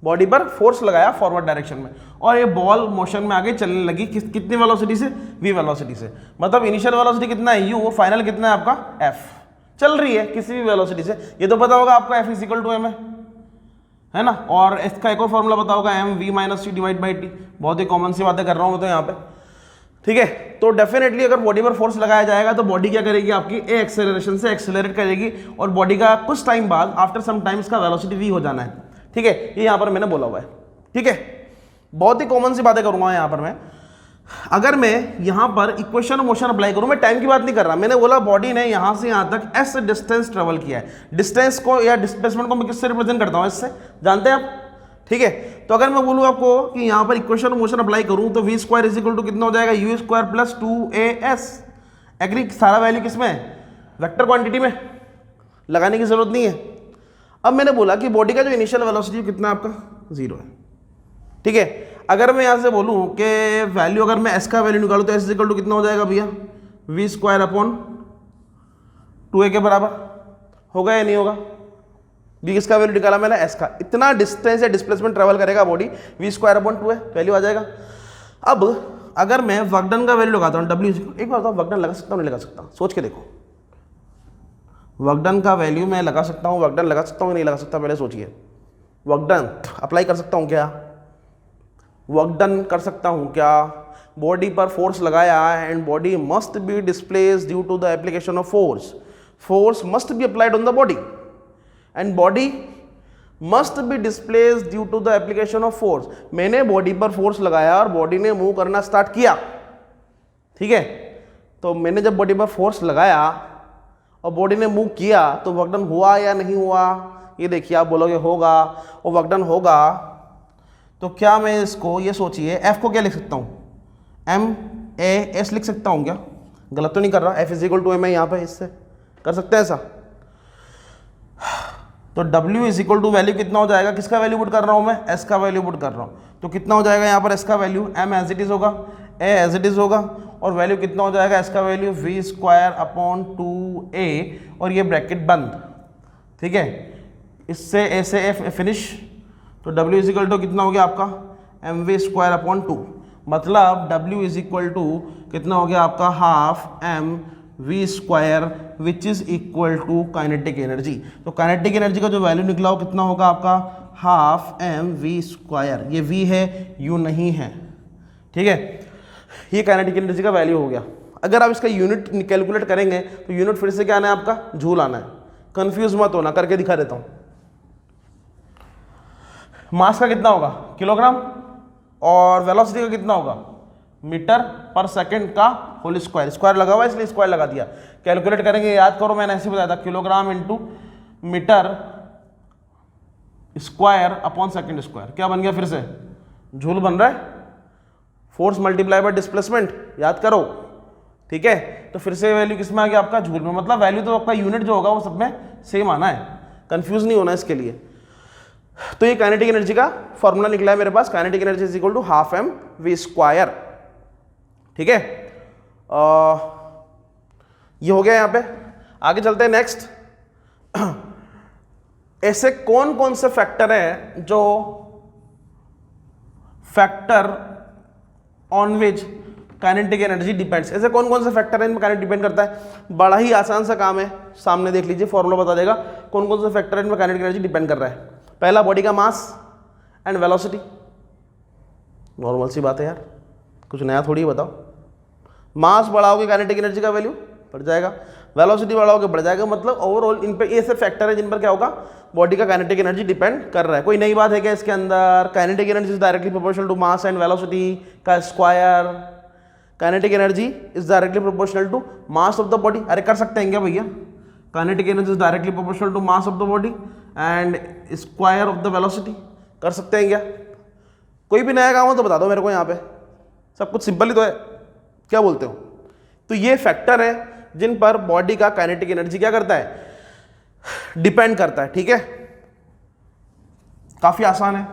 बॉडी पर फोर्स लगाया फॉरवर्ड डायरेक्शन में, और ये बॉल मोशन में आगे चलने लगी कितनी वेलोसिटी से, v वेलोसिटी से। मतलब इनिशियल वेलोसिटी कितना है u, फाइनल कितना है आपका f। चल रही है किसी भी वेलोसिटी से। ये तो पता होगा आपको f = m है ना। और इसका एक और फॉर्मूला पता होगा m v - c / t। बहुत ही कॉमन सी बातें कर रहा हूं मैं तो यहाँ पे, ठीक है। तो डेफिनेटली अगर बॉडी पर फोर्स लगाया जाएगा तो बॉडी क्या करेगी, आपकी ए एक्सेलरेशन से एक्सेलरेट करेगी और बॉडी का कुछ टाइम बाद आफ्टर सम टाइम्स का वेलोसिटी v हो जाना है, ठीक है। ये यहां पर मैंने बोला हुआ है, ठीक है। बहुत ही कॉमन सी बातें करूंगा यहां पर मैं। अगर मैं यहां पर इक्वेशन ऑफ मोशन अप्लाई करूं, मैं टाइम की बात नहीं कर रहा, मैंने बोला बॉडी ने यहां से यहां तक s डिस्टेंस ट्रेवल किया है। डिस्टेंस को या डिस्प्लेसमेंट को मैं किससे रिप्रेजेंट करता हूं, इससे, जानते हैं आप, ठीक है। तो अगर मैं बोलूं आपको कि यहां पर इक्वेशन ऑफ मोशन अप्लाई करूं तो v² = कितना हो जाएगा, u² + 2as। एग्री, सारा वैल्यू किसमें है, वेक्टर क्वांटिटी में, लगाने की जरूरत नहीं है। अब मैंने बोला कि बॉडी का जो इनिशियल वेलोसिटी कितना है आपका, 0 है, ठीक है। अगर मैं यहां से बोलूं कि वैल्यू, अगर मैं s का वैल्यू निकालूं तो s = कितना हो जाएगा भैया, v² / 2a के बराबर होगा या नहीं होगा। v किसका वैल्यू निकाला मैंने, s का। इतना डिस्टेंस या डिस्प्लेसमेंट ट्रेवल करेगा बॉडी, v² / 2a वैल्यू आ जाएगा। अब अगर मैं वर्क डन का वैल्यू लगाता हूँ w, एक बार बताओ वर्क डन लगा सकता हूँ नहीं लगा सकता, सोच के देखो। वर्क डन का वैल्यू मैं लगा सकता हूँ, वर्क डन लगा सकता हूँ नहीं लगा सकता, पहले सोचिए। वर्क डन अप्लाई कर सकता हूँ क्या, वर्क डन कर सकता हूँ क्या। बॉडी पर फोर्स लगाया and body must be displaced due to the application of force. Force must be applied on the body and body must be displaced due to the application of force. मैंने बॉडी पर फोर्स लगाया और बॉडी ने मूव करना स्टार्ट किया, ठीक है। तो मैंने जब बॉडी पर फोर्स लगाया और बॉडी ने मूव किया तो वर्क डन हुआ या नहीं हुआ, ये देखिए। आप बोलोगे होगा, और वर्क डन होगा तो क्या मैं इसको, ये सोचिए, f को क्या लिख सकता हूँ, m/a/s लिख सकता हूँ क्या, गलत तो नहीं कर रहा। f = m है यहाँ पे, इससे कर सकते हैं ऐसा। तो w = वैल्यू कितना हो जाएगा, किसका वैल्यू पुट कर रहा हूँ मैं, s का वैल्यू पुट कर रहा हूँ। तो कितना हो जाएगा यहाँ पर s का value, m as it is होगा, a एज इट इज होगा, और वैल्यू कितना हो जाएगा s का वैल्यू, v² / 2a, और ये ब्रैकेट बंद, ठीक है। इससे a से f फिनिश। तो w = कितना हो गया आपका, mv² / 2। मतलब w = कितना हो गया आपका, ½ mv², which is equal to kinetic energy. तो काइनेटिक एनर्जी का जो वैल्यू निकला हो कितना होगा आपका, ½ mv²। ये v है, u नहीं है, ठीक है। ये काइनेटिक एनर्जी का वैल्यू हो गया। अगर आप इसका यूनिट कैलकुलेट करेंगे तो यूनिट फिर से क्या आना है आपका, जूल आना है। कंफ्यूज मत होना, करके दिखा देता हूँ। मास का कितना होगा, किलोग्राम, और वेलोसिटी का कितना होगा, मीटर पर सेकंड का होल स्क्वायर। स्क्वायर लगा हुआ है इसलिए स्क्वायर लगा दिया। कैलकुलेट करेंगे, याद करो मैंने ऐसे बताया था, kilogram into metre square upon second square. क्या बन गया फिर से, जूल बन रहा है। फोर्स मल्टीप्लाई बाय डिस्प्लेसमेंट, याद करो, ठीक है। तो फिर से वैल्यू किस में आ गया आपका, जूल में। मतलब वैल्यू तो आपका यूनिट जो होगा वो सब में सेम आना है, कंफ्यूज नहीं होना इसके लिए। तो ये काइनेटिक एनर्जी का फॉर्मूला निकला है मेरे पास, kinetic energy is equal to half m v square, ठीक है। ये हो गया यहाँ पे। आगे चलते हैं नेक्स्ट। ऐसे कौन कौन से फैक्टर हैं जो factor on which kinetic energy depends, ऐसे कौन कौन से फैक्टर हैं इनमें काइनेटिक डिपेंड करता है। बड़ा ही आसान सा काम है, सामने देख लीजिए, फॉर्मूला बता देगा कौन कौन से फैक्टर इनमें काइनेटिक एनर्जी डिपेंड कर रहा है। पहला बॉडी का मास एंड वेलोसिटी, नॉर्मल सी बात है यार, कुछ नया थोड़ी बताओ। मास बढ़ाओगे काइनेटिक एनर्जी का वैल्यू बढ़ जाएगा, वेलोसिटी बढ़ाओगे बढ़ जाएगा। मतलब ओवरऑल इन पे ऐसे फैक्टर है जिन पर क्या होगा, बॉडी का काइनेटिक एनर्जी डिपेंड कर रहा है। कोई नई बात है क्या इसके अंदर, kinetic energy is directly proportional to mass and velocity का square. Kinetic energy is directly proportional to mass of the body. अरे कर सकते हैं क्या भैया, kinetic energy is directly proportional to mass of the body and square of the velocity, कर सकते हैं क्या। कोई भी नया काम हो तो बता दो मेरे को, यहाँ पे सब कुछ सिंपल ही तो है, क्या बोलते हो। तो ये फैक्टर है जिन पर बॉडी का काइनेटिक एनर्जी क्या करता है, डिपेंड करता है, ठीक है। काफी आसान है।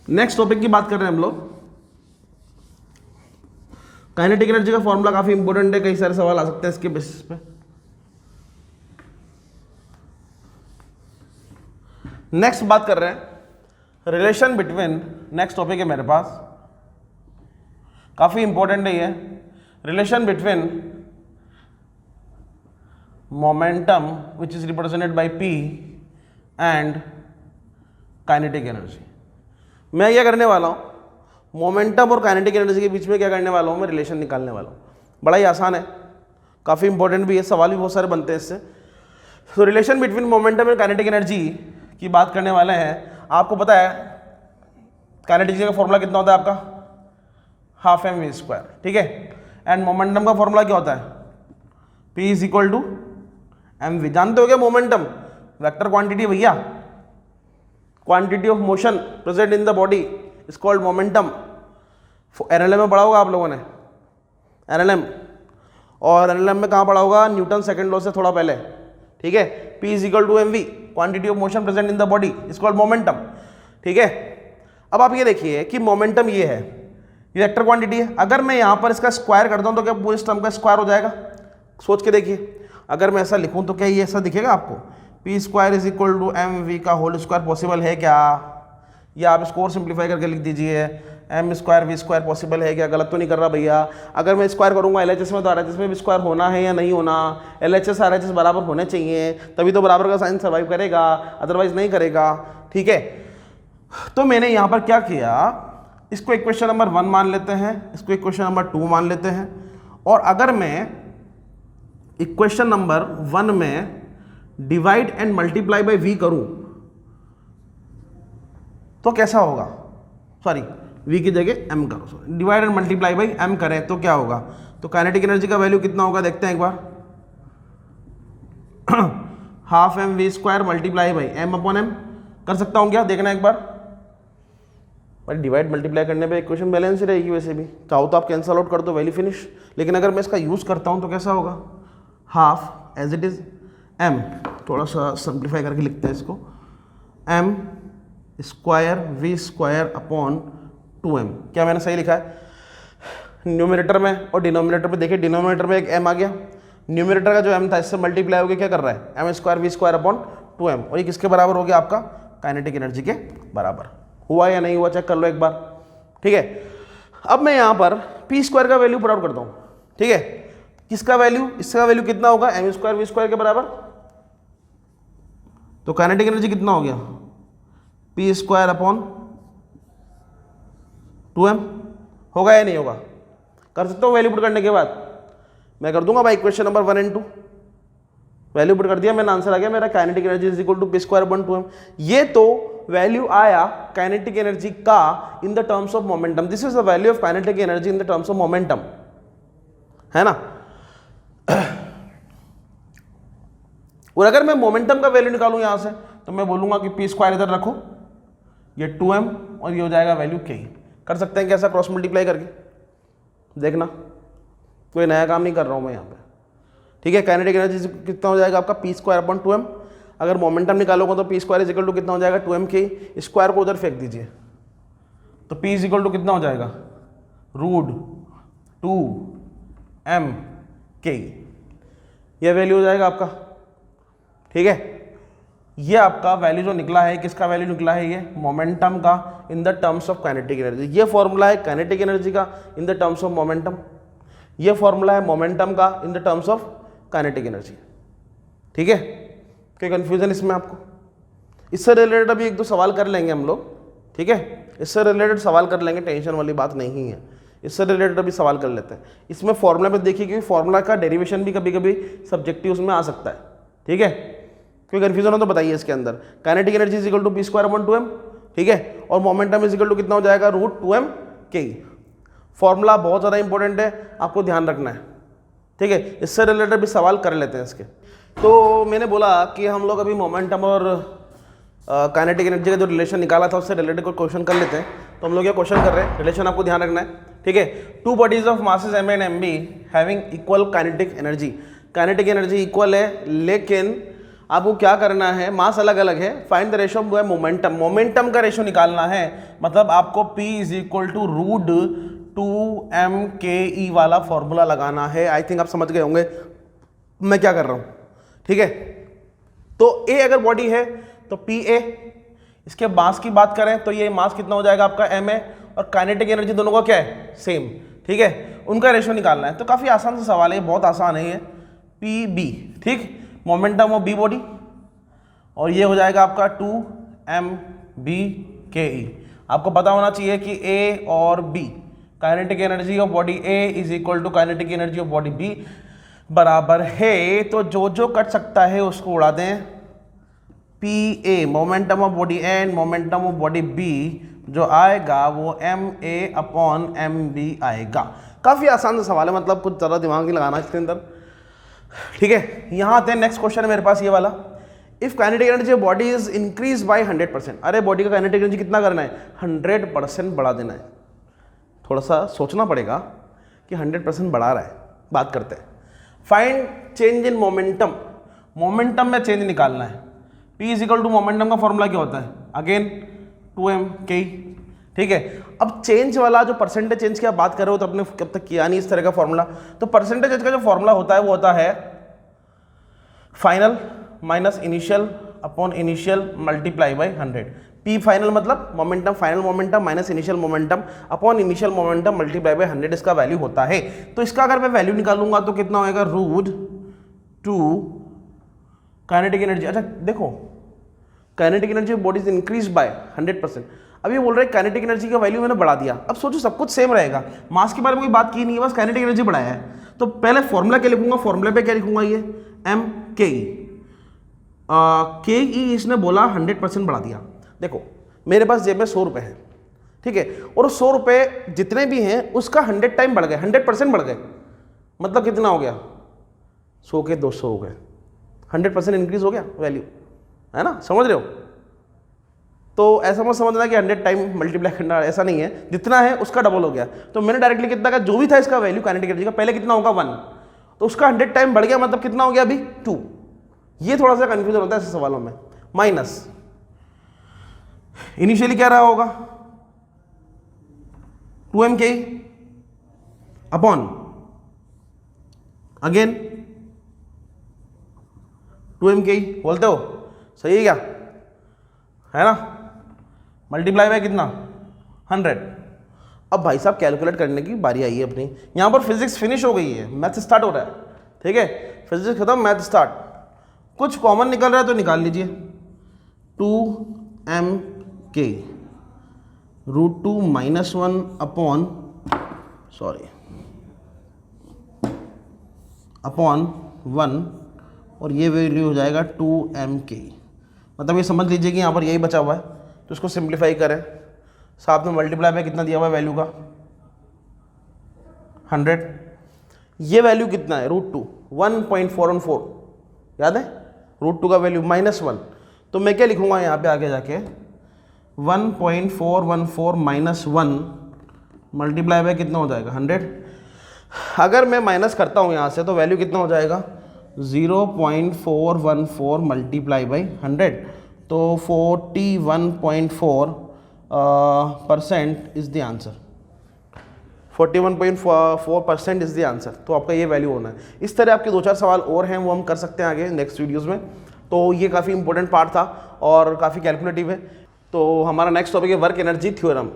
नेक्स्ट टॉपिक की बात कर रहे हैं हम लोग। काइनेटिक एनर्जी का फॉर्मूला काफी इंपॉर्टेंट है, कई सारे सवाल आ सकते हैं इसके बेसिस पे। नेक्स्ट बात कर रहे हैं रिलेशन बिटवीन, नेक्स्ट टॉपिक है मेरे पास, काफी इंपॉर्टेंट है ये, relation between momentum which is represented by P and kinetic energy. मैं क्या करने वाला हूं, मोमेंटम और काइनेटिक एनर्जी के बीच में क्या करने वाला हूं, मैं रिलेशन निकालने वाला हूं। बड़ा ही आसान है, काफी इंपॉर्टेंट भी है, सवाल भी बहुत सारे बनते हैं इससे। तो relation between momentum and kinetic energy की बात करने वाले हैं। आपको पता है काइनेटिक एनर्जी का फॉर्मूला कितना होता है आपका, हाफ एम वी स्क्वायर, ठीक है। एंड मोमेंटम का फॉर्मूला क्या होता है, P is equal to m v. जानते हो क्या मोमेंटम, वेक्टर क्वांटिटी भैया, quantity of motion present in the body is called momentum. NLM में पढ़ा होगा आप लोगों ने, एनएलएम, और एनएलएम में कहाँ पढ़ा होगा, न्यूटन सेकंड लॉ से थोड़ा पहले, ठीक है। P is equal to m v, quantity of motion present in the body is called momentum, ठीक है। अब आप ये देखिए कि मोमेंटम ये है, ये वेक्टर क्वांटिटी है। अगर मैं यहाँ पर इसका स्क्वायर करता हूँ तो क्या पूरे टर्म का स्क्वायर हो जाएगा, सोच के देखिए। अगर मैं ऐसा लिखूँ तो क्या ये ऐसा दिखेगा आपको, P square is equal to m v का होल स्क्वायर पॉसिबल है क्या, या आप इसको और सिंप्लीफाई करके लिख दीजिए, m square v square possible है क्या। गलत तो नहीं कर रहा भैया। अगर मैं स्क्वायर करूँगा LHS में तो RHS में भी स्क्वायर होना है या नहीं होना, LHS RHS बराबर होने चाहिए, तभी तो बराबर का साइन सर्वाइव करेगा, अदरवाइज नहीं करेगा, ठीक है। तो मैंने यहाँ पर क्या किया, इसको इक्वेशन नंबर 1 मान लेते हैं, इसको इक्वेशन नंबर 2 मान लेते हैं। और अगर मैं इक्वेशन नंबर 1 में divide and multiply by v करूं तो कैसा होगा, सॉरी v की जगह m करो, sorry divide and multiply by m करें तो क्या होगा। तो काइनेटिक एनर्जी का वैल्यू कितना होगा देखते हैं एक बार, half m v square multiply by m upon m। कर सकता हूं क्या, देखना एक बार। पर डिवाइड मल्टीप्लाई करने पे इक्वेशन बैलेंस ही रहेगी, वैसे भी चाहो तो आप कैंसल आउट कर दो, वैल्यू फिनिश। लेकिन अगर मैं इसका यूज़ करता हूं तो कैसा होगा, half as it is m, थोड़ा सा सिंप्लीफाई करके लिखते हैं इसको, m square v square upon 2m। क्या मैंने सही लिखा है, न्यूमरेटर में और डिनोमिनेटर में देखिए, डिनोमिनेटर में एक m आ गया, न्यूमरेटर का जो m था इससे मल्टीप्लाई हो गया, क्या कर रहा है, m square v square upon 2m। और ये किसके बराबर हो गया आपका, काइनेटिक एनर्जी के बराबर। हुआ या नहीं हुआ चेक कर लो एक बार, ठीक है। अब मैं यहाँ पर पी स्क्वायर का वैल्यू पुट आउट करता हूँ, ठीक है। किसका वैल्यू, इसका वैल्यू कितना होगा, एम स्क्वायर वी स्क्वायर के बराबर। तो काइनेटिक एनर्जी कितना हो गया, पी स्क्वायर अपॉन 2m। होगा या नहीं होगा, कर सकते हो वैल्यू पुट करने के बाद? मैं कर दूंगा भाई question number 1 and 2, value put कर दिया मैंने, आंसर आ गया मेरा kinetic energy is equal to p square upon 2m। ये तो वैल्यू आया काइनेटिक एनर्जी का in the terms of momentum. This is the value of kinetic energy in the terms of momentum, है ना। और अगर मैं मोमेंटम का वैल्यू निकालूं यहां से तो मैं बोलूंगा कि p स्क्वायर इधर रखो, ये 2m और ये हो जाएगा वैल्यू k। कर सकते हैं कैसा? क्रॉस मल्टीप्लाई करके देखना, कोई नया काम नहीं कर रहा हूं मैं यहाँ पे, ठीक है। काइनेटिक एनर्जी कितना हो जाएगा आपका p स्क्वायर अपॉन 2m। अगर मोमेंटम निकालोगे तो p square is equal to कितना हो जाएगा 2m k। स्क्वायर को उधर फेंक दीजिए तो p इज इक्वल टू कितना हो जाएगा रूट 2m k। यह वैल्यू हो जाएगा आपका, ठीक है। ये आपका वैल्यू जो निकला है, किसका वैल्यू निकला है? ये मोमेंटम का in the terms of kinetic energy. ये फॉर्मूला है काइनेटिक एनर्जी का in the terms of momentum, ये फॉर्मूला है मोमेंटम का in the terms of kinetic energy, ठीक है। कोई कंफ्यूजन इसमें आपको? इससे रिलेटेड अभी एक दो सवाल कर लेंगे हम लोग, ठीक है। इससे रिलेटेड सवाल कर लेंगे, टेंशन वाली बात नहीं है। इससे रिलेटेड अभी सवाल कर लेते हैं। इसमें फॉर्मूला में देखिए कि फॉर्मूला का डेरिवेशन भी कभी कभी सब्जेक्टिव उसमें आ सकता है, ठीक है। कोई कंफ्यूजन हो तो बताइए इसके अंदर। Kinetic energy is equal to p square upon 2m, ठीक है। और मोमेंटम इज इक्वल टू कितना हो जाएगा रूट 2m k। फॉर्मूला बहुत ज़्यादा इंपॉर्टेंट है, आपको ध्यान रखना है, ठीक है। इससे रिलेटेड भी सवाल कर लेते हैं इसके। तो मैंने बोला कि हम लोग अभी मोमेंटम और काइनेटिक एनर्जी का जो रिलेशन निकाला था उससे रिलेटेड कोई क्वेश्चन कर लेते हैं। तो हम लोग ये क्वेश्चन कर रहे हैं, रिलेशन आपको ध्यान रखना है, ठीक है। Two bodies of masses m and mb having equal kinetic energy. Kinetic energy equal है, लेकिन आपको क्या करना है, मास अलग अलग है। Find the ratio of momentum, momentum का रेशो निकालना है। मतलब आपको p is equal to root 2m ke वाला फॉर्मूला लगाना है। आई थिंक आप समझ गए होंगे मैं क्या कर रहा हूं, ठीक है। तो a अगर बॉडी है तो p a, इसके मास की बात करें तो ये मास कितना हो जाएगा आपका m a, और काइनेटिक एनर्जी दोनों का क्या है सेम, ठीक है। उनका रेशो निकालना है। तो काफी आसान सा सवाल है, बहुत आसान है ये। p b, ठीक, मोमेंटम ऑफ बी बॉडी, और ये हो जाएगा आपका 2m b ke। आपको पता होना चाहिए कि a और b, kinetic energy of body a is equal to kinetic energy of body b बराबर है। तो जो जो कट सकता है उसको उड़ा दें। p a momentum of body a and momentum of body b जो आएगा वो m a upon m b आएगा। काफी आसान सा सवाल है, मतलब कुछ ज़्यादा दिमाग नहीं लगाना इसके अंदर, ठीक है। यहां आते हैं, नेक्स्ट क्वेश्चन है मेरे पास ये वाला। If kinetic energy of body is increase by 100%। अरे बॉडी का काइनेटिक एनर्जी कितना करना है? 100% बढ़ा देना है। थोड़ा सा सोचना पड़ेगा कि 100% बढ़ा रहा है। बात करते हैं, find change in momentum. Momentum में चेंज निकालना है। p is equal to momentum का फॉर्मूला क्या होता है? अगेन 2m k, ठीक है। अब चेंज वाला जो परसेंटेज चेंज की आप बात कर रहे हो तो आपने कब तक किया नहीं इस तरह का फॉर्मूला। तो परसेंटेज चेंज का जो फॉर्मूला होता है वो होता है final minus initial upon initial multiply by 100। p final मतलब momentum, final momentum minus initial momentum upon initial momentum multiply by 100 इसका वैल्यू होता है। तो इसका अगर मैं वैल्यू निकालूंगा तो कितना होएगा रूट 2 काइनेटिक एनर्जी। अच्छा देखो, kinetic energy of body is increase by 100%। अब ये बोल रहे हैं काइनेटिक एनर्जी का वैल्यू मैंने बढ़ा दिया। अब सोचो सब कुछ सेम रहेगा, मास के बारे में कोई बात की नहीं है, बस काइनेटिक एनर्जी बढ़ाया है। तो पहले फॉर्मूला क्या लिखूंगा? फॉर्मूले पे क्या लिखूंगा? ये m k के ई इसने बोला 100% बढ़ा दिया। देखो मेरे पास जेब में 100 रुपये है, ठीक है, और 100 रुपये जितने भी हैं उसका 100 टाइम बढ़ गए, 100% बढ़ गए। मतलब कितना हो गया? 100 के 200 हो गए, 100% इंक्रीज हो गया वैल्यू, है ना? समझ रहे हो? तो ऐसा मत समझना कि 100 टाइम मल्टीप्लाई करना, ऐसा नहीं है। जितना है उसका डबल हो गया। तो मैंने डायरेक्टली कितना का जो भी था इसका वैल्यू काइनेटिक एनर्जी का, पहले कितना होगा 1, तो उसका 100 टाइम बढ़ गया, मतलब कितना हो गया अभी 2। ये थोड़ा सा कंफ्यूजन होता है ऐसे सवालों में। माइनस इनिशियली क्या रहा होगा 2m k upon again 2m k, बोलते हो सही है क्या? है ना? मल्टीप्लाई बाय कितना 100। अब भाई साहब कैलकुलेट करने की बारी आई है अपनी। यहां पर फिजिक्स फिनिश हो गई है, मैथ स्टार्ट हो रहा है, ठीक है। फिजिक्स खत्म, मैथ स्टार्ट। कुछ कॉमन निकल रहा है तो निकाल लीजिए। 2m k रूट 2 -1 अपॉन, सॉरी अपॉन 1 और ये वैल्यू हो जाएगा 2mk। मतलब ये समझ लीजिए कि यहाँ पर यही बचा हुआ है, तो इसको सिंप्लीफाई करें, साथ में मल्टीप्लाई में कितना दिया हुआ है वैल्यू का 100। ये वैल्यू कितना है √2 1.414, याद है √2 का वैल्यू -1। तो मैं क्या लिखूंगा यहाँ पे आगे जाके 1.414 -1 मल्टीप्लाई बाय कितना हो जाएगा 100। अगर मैं माइनस करता हूँ यहाँ से तो वैल्यू कितना हो जाएगा 0.414 मल्टीप्लाई बाई 100, तो 41.4% is the answer. 41.4% is the answer. तो आपका ये वैल्यू होना है। इस तरह आपके 2-4 सवाल और हैं, वो हम कर सकते हैं आगे नेक्स्ट वीडियोज़ में। तो ये काफ़ी इंपॉर्टेंट पार्ट था और काफ़ी कैलकुलेटिव है। तो हमारा नेक्स्ट टॉपिक है वर्क एनर्जी थ्योरम।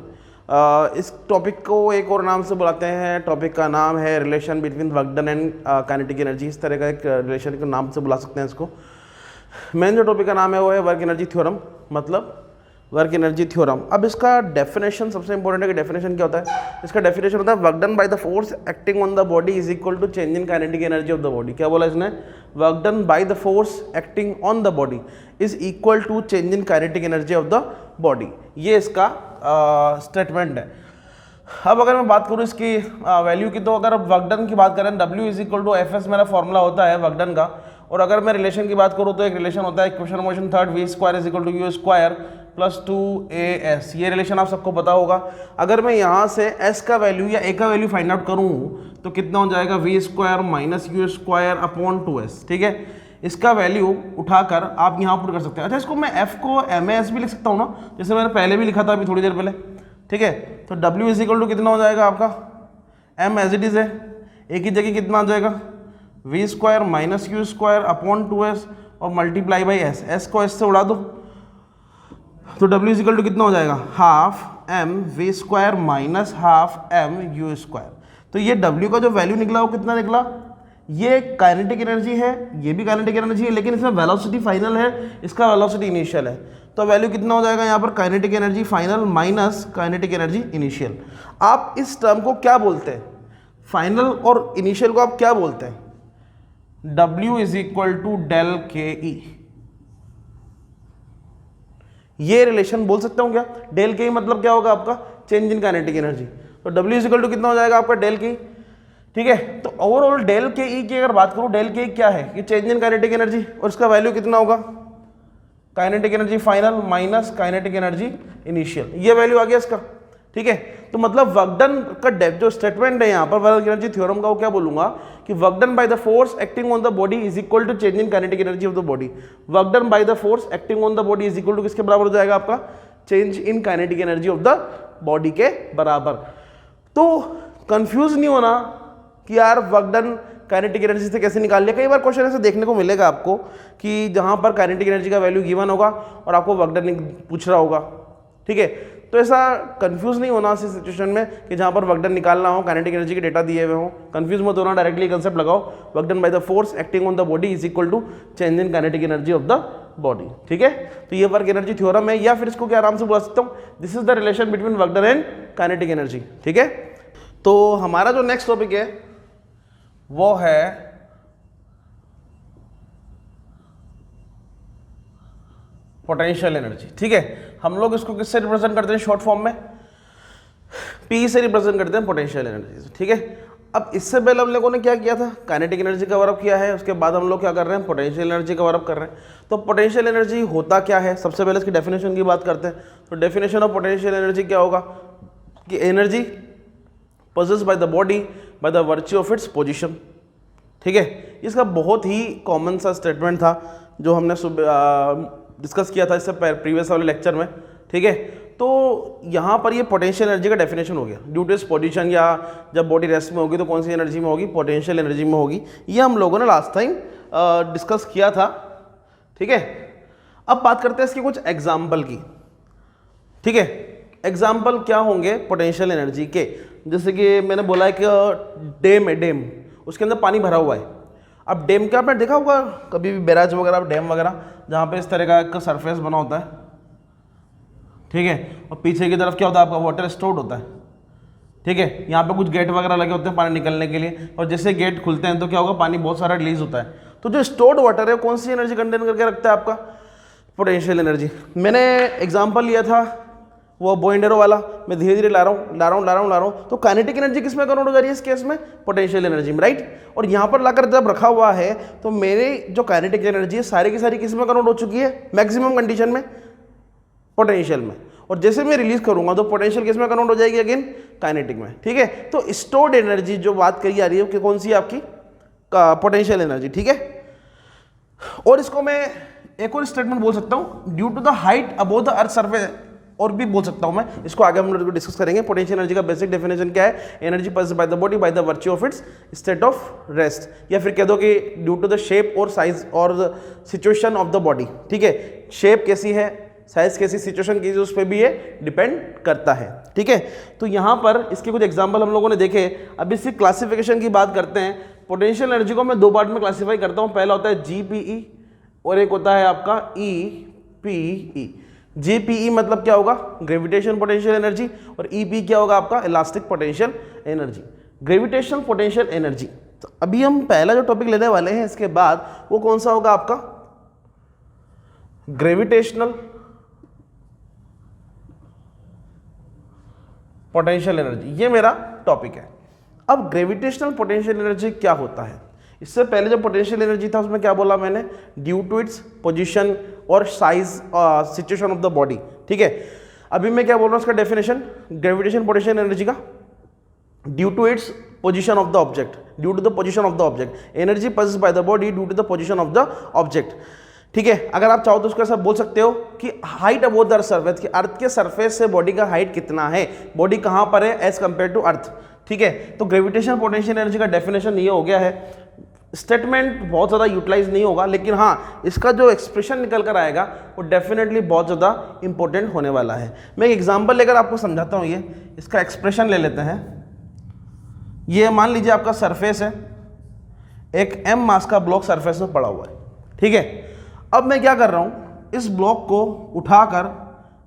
इस टॉपिक को एक और नाम से बुलाते हैं, टॉपिक का नाम है relation between work done and kinetic energy. इस तरह का एक रिलेशन के नाम से बुला सकते हैं इसको। मेन जो टॉपिक का नाम है वो है वर्क एनर्जी थ्योरम, मतलब वर्क एनर्जी थ्योरम। अब इसका डेफिनेशन सबसे इंपॉर्टेंट है कि डेफिनेशन क्या होता है। इसका डेफिनेशन होता है work done by the force acting on the body is equal to change in kinetic energy of the body. क्या बोला इसने, work done by the force acting on the body is equal to change in kinetic energy of the body. ये इसका स्टेटमेंट है। अब अगर मैं बात करूँ इसकी वैल्यू की, तो अगर वर्क डन की बात करें W is equal to F S मेरा फॉर्मूला होता है वर्क डन का। और अगर मैं रिलेशन की बात करूँ तो एक रिलेशन होता है equation motion third V square is equal to U square plus 2AS। ये रिलेशन आप सबको पता होगा। अगर मैं यहाँ से S का वैल्यू या A का वैल्यू फाइंड आउट करूँ तो कितना हो जाएगा V square minus U square upon 2S। ठीक है, इसका वैल्यू उठाकर आप यहाँ पुट कर सकते हैं। अच्छा, इसको मैं F को MS भी लिख सकता हूँ ना, जैसे मैंने पहले भी लिखा था अभी थोड़ी देर पहले। ठीक है, तो W इज इक्वल टू कितना हो जाएगा आपका M एज इट इज है, एक ही जगह कितना आ जाएगा V square minus U square upon 2S और मल्टीप्लाई बाई S। S को S से उड़ा दो तो W इज इक्वल टू कितना हो जाएगा half M V square minus half M U square. तो ये W का जो वैल्यू निकला वो कितना निकला, ये काइनेटिक एनर्जी है, ये भी काइनेटिक एनर्जी है, लेकिन इसमें वेलोसिटी फाइनल है, इसका वेलोसिटी इनिशियल है। तो वैल्यू कितना हो जाएगा यहाँ पर kinetic energy final minus kinetic energy initial. आप इस टर्म को क्या बोलते हैं, फाइनल और इनिशियल को आप क्या बोलते हैं, W is equal to del K E. ये रिलेशन बोल सकता हूं क्या, डेल के ई मतलब क्या होगा आपका चेंज इन काइनेटिक एनर्जी। तो W इज इक्वल टू कितना हो जाएगा आपका डेल के ई। ठीक है, तो ओवरऑल डेल के ई की अगर बात करूं, डेल के ई क्या है, कि चेंज इन काइनेटिक एनर्जी, और इसका वैल्यू कितना होगा kinetic energy final minus kinetic energy initial. ये वैल्यू आ गया इसका। ठीक है, तो मतलब वर्क डन का जो स्टेटमेंट है यहाँ पर वर्क एनर्जी थ्योरम का, वो क्या बोलूंगा कि work done by the force acting on the body is equal to change in kinetic energy of the body. Work done by the force acting on the body is equal to किसके बराबर हो जाएगा आपका change in kinetic energy of the body के बराबर। तो कंफ्यूज नहीं होना कि यार वर्क डन काइनेटिक एनर्जी से कैसे निकाल लिया। कई बार क्वेश्चन ऐसे देखने को मिलेगा आपको कि जहां पर काइनेटिक एनर्जी का वैल्यू गिवन होगा और आपको वर्क डन पूछ रहा होगा। ठीक है, तो ऐसा कंफ्यूज नहीं होना इस सिचुएशन में कि जहां पर वर्क डन निकालना हो, काइनेटिक एनर्जी के डेटा दिए हुए हो, कंफ्यूज मत होना, डायरेक्टली कंसेप्ट लगाओ work done by the force acting on the body is equal to change in kinetic energy of the body. ठीक है, तो ये वर्क एनर्जी थ्योरम है, या फिर इसको क्या आराम से बोल सकता हूँ, this is the relation between work done and kinetic energy. ठीक है, तो हमारा जो नेक्स्ट टॉपिक है वो है पोटेंशियल एनर्जी। ठीक है, हम लोग इसको किससे रिप्रेजेंट करते हैं शॉर्ट फॉर्म में, P से रिप्रेजेंट करते हैं पोटेंशियल एनर्जी। ठीक है, अब इससे पहले हम लोगों ने क्या किया था, काइनेटिक एनर्जी कवर अप किया है, उसके बाद हम लोग क्या कर रहे हैं पोटेंशियल एनर्जी कवर अप कर रहे हैं। तो पोटेंशियल एनर्जी होता क्या है, सबसे पहले इसकी डेफिनेशन की बात करते हैं। तो डेफिनेशन ऑफ पोटेंशियल एनर्जी क्या होगा कि energy possessed by the body by the virtue of its position। ठीक है, इसका बहुत ही कॉमन सा स्टेटमेंट था जो हमने डिस्कस किया था इससे प्रीवियस वाले लेक्चर में। ठीक है, तो यहाँ पर ये पोटेंशियल एनर्जी का डेफिनेशन हो गया, ड्यू टू इट्स पोजीशन, या जब बॉडी रेस्ट में होगी तो कौन सी एनर्जी में होगी, पोटेंशियल एनर्जी में होगी। ये हम लोगों ने लास्ट टाइम डिस्कस किया था। ठीक है, अब बात करते हैं इसके कुछ एग्जाम्पल की। ठीक है, एग्जाम्पल क्या होंगे पोटेंशियल एनर्जी के, जैसे कि मैंने बोला है कि डैम है, डैम उसके अंदर पानी भरा हुआ है। अब डैम का आपने देखा होगा कभी भी बैराज वगैरह, डैम वगैरह, जहाँ पे इस तरह का एक सरफेस बना होता है। ठीक है, और पीछे की तरफ क्या होता है आपका वाटर स्टोर्ड होता है। ठीक है, यहाँ पे कुछ गेट वगैरह लगे होते हैं पानी निकलने के लिए, और जैसे गेट खुलते हैं तो क्या होगा, पानी बहुत सारा रिलीज होता है। तो जो स्टोर्ड वाटर है कौन सी एनर्जी कंटेन करके रखता है आपका, पोटेंशियल एनर्जी। मैंने एग्जांपल लिया था वो बोइंडेरो वाला, मैं धीरे धीरे ला रहा हूँ, तो काइनेटिक एनर्जी किस में कन्वर्ट हो जा रही है इस केस में, पोटेंशियल एनर्जी में, राइट। और यहाँ पर लाकर जब रखा हुआ है तो मेरे जो काइनेटिक एनर्जी है सारी की सारी किस में कन्वर्ट हो चुकी है, मैक्सिमम कंडीशन में पोटेंशियल में, और जैसे मैं रिलीज करूंगा तो पोटेंशियल किस में कन्वर्ट हो जाएगी, अगेन काइनेटिक में, ठीक है। तो स्टोर्ड एनर्जी जो बात करी जा रही है कि कौन सी है आपकी, पोटेंशियल एनर्जी, ठीक है। और इसको मैं एक और स्टेटमेंट बोल सकता हूं, due to the height above the earth surface, और भी बोल सकता हूं मैं, इसको आगे हम लोग डिस्कस करेंगे। पोटेंशियल एनर्जी का बेसिक डेफिनेशन क्या है, energy possessed by the body by the virtue of its state of rest, या फिर कह दो कि ड्यू टू द शेप और साइज और सिचुएशन ऑफ द बॉडी, ठीक है। शेप कैसी है, साइज कैसी, सिचुएशन कैसी, उस पर भी ये डिपेंड करता है, ठीक है। तो यहाँ पर इसके कुछ एग्जाम्पल हम लोगों ने देखे। अब इसकी क्लासिफिकेशन की बात करते हैं। पोटेंशियल एनर्जी को मैं दो पार्ट में क्लासीफाई करता हूँ, पहला होता है जीपीई और एक होता है आपका ईपीई। जीपीई मतलब क्या होगा, ग्रेविटेशन पोटेंशियल एनर्जी, और ईपी क्या होगा आपका, elastic potential energy, gravitational potential energy. तो अभी हम पहला जो टॉपिक लेने वाले हैं इसके बाद वो कौन सा होगा आपका, ग्रेविटेशनल पोटेंशियल एनर्जी, ये मेरा टॉपिक है। अब ग्रेविटेशनल पोटेंशियल एनर्जी क्या होता है, इससे पहले जो पोटेंशियल एनर्जी था उसमें क्या बोला मैंने, ड्यू टू इट्स पोजीशन और size situation of the body, ठीक है। अभी मैं क्या बोल रहा हूँ उसका डेफिनेशन, ग्रेविटेशन पोटेंशियल एनर्जी का, due to its position of the object, due to the position of the object, energy possessed by the body due to the position of the object, ठीक है। अगर आप चाहो तो उसको ऐसा बोल सकते हो कि हाइट अबोव द सरफेस, कि अर्थ के सरफेस से बॉडी का हाइट कितना है, बॉडी कहां पर है एज कंपेयर टू अर्थ, ठीक है। तो ग्रेविटेशन पोटेंशियल एनर्जी का डेफिनेशन ये हो गया है। स्टेटमेंट बहुत ज़्यादा यूटिलाइज नहीं होगा, लेकिन हाँ इसका जो एक्सप्रेशन निकल कर आएगा वो डेफिनेटली बहुत ज़्यादा इंपॉर्टेंट होने वाला है। मैं एक एग्जांपल लेकर आपको समझाता हूँ। ये इसका एक्सप्रेशन ले लेते हैं। ये मान लीजिए आपका सरफेस है, एक m मास का ब्लॉक सरफेस में पड़ा हुआ है, ठीक है। अब मैं क्या कर रहा हूँ, इस ब्लॉक को उठाकर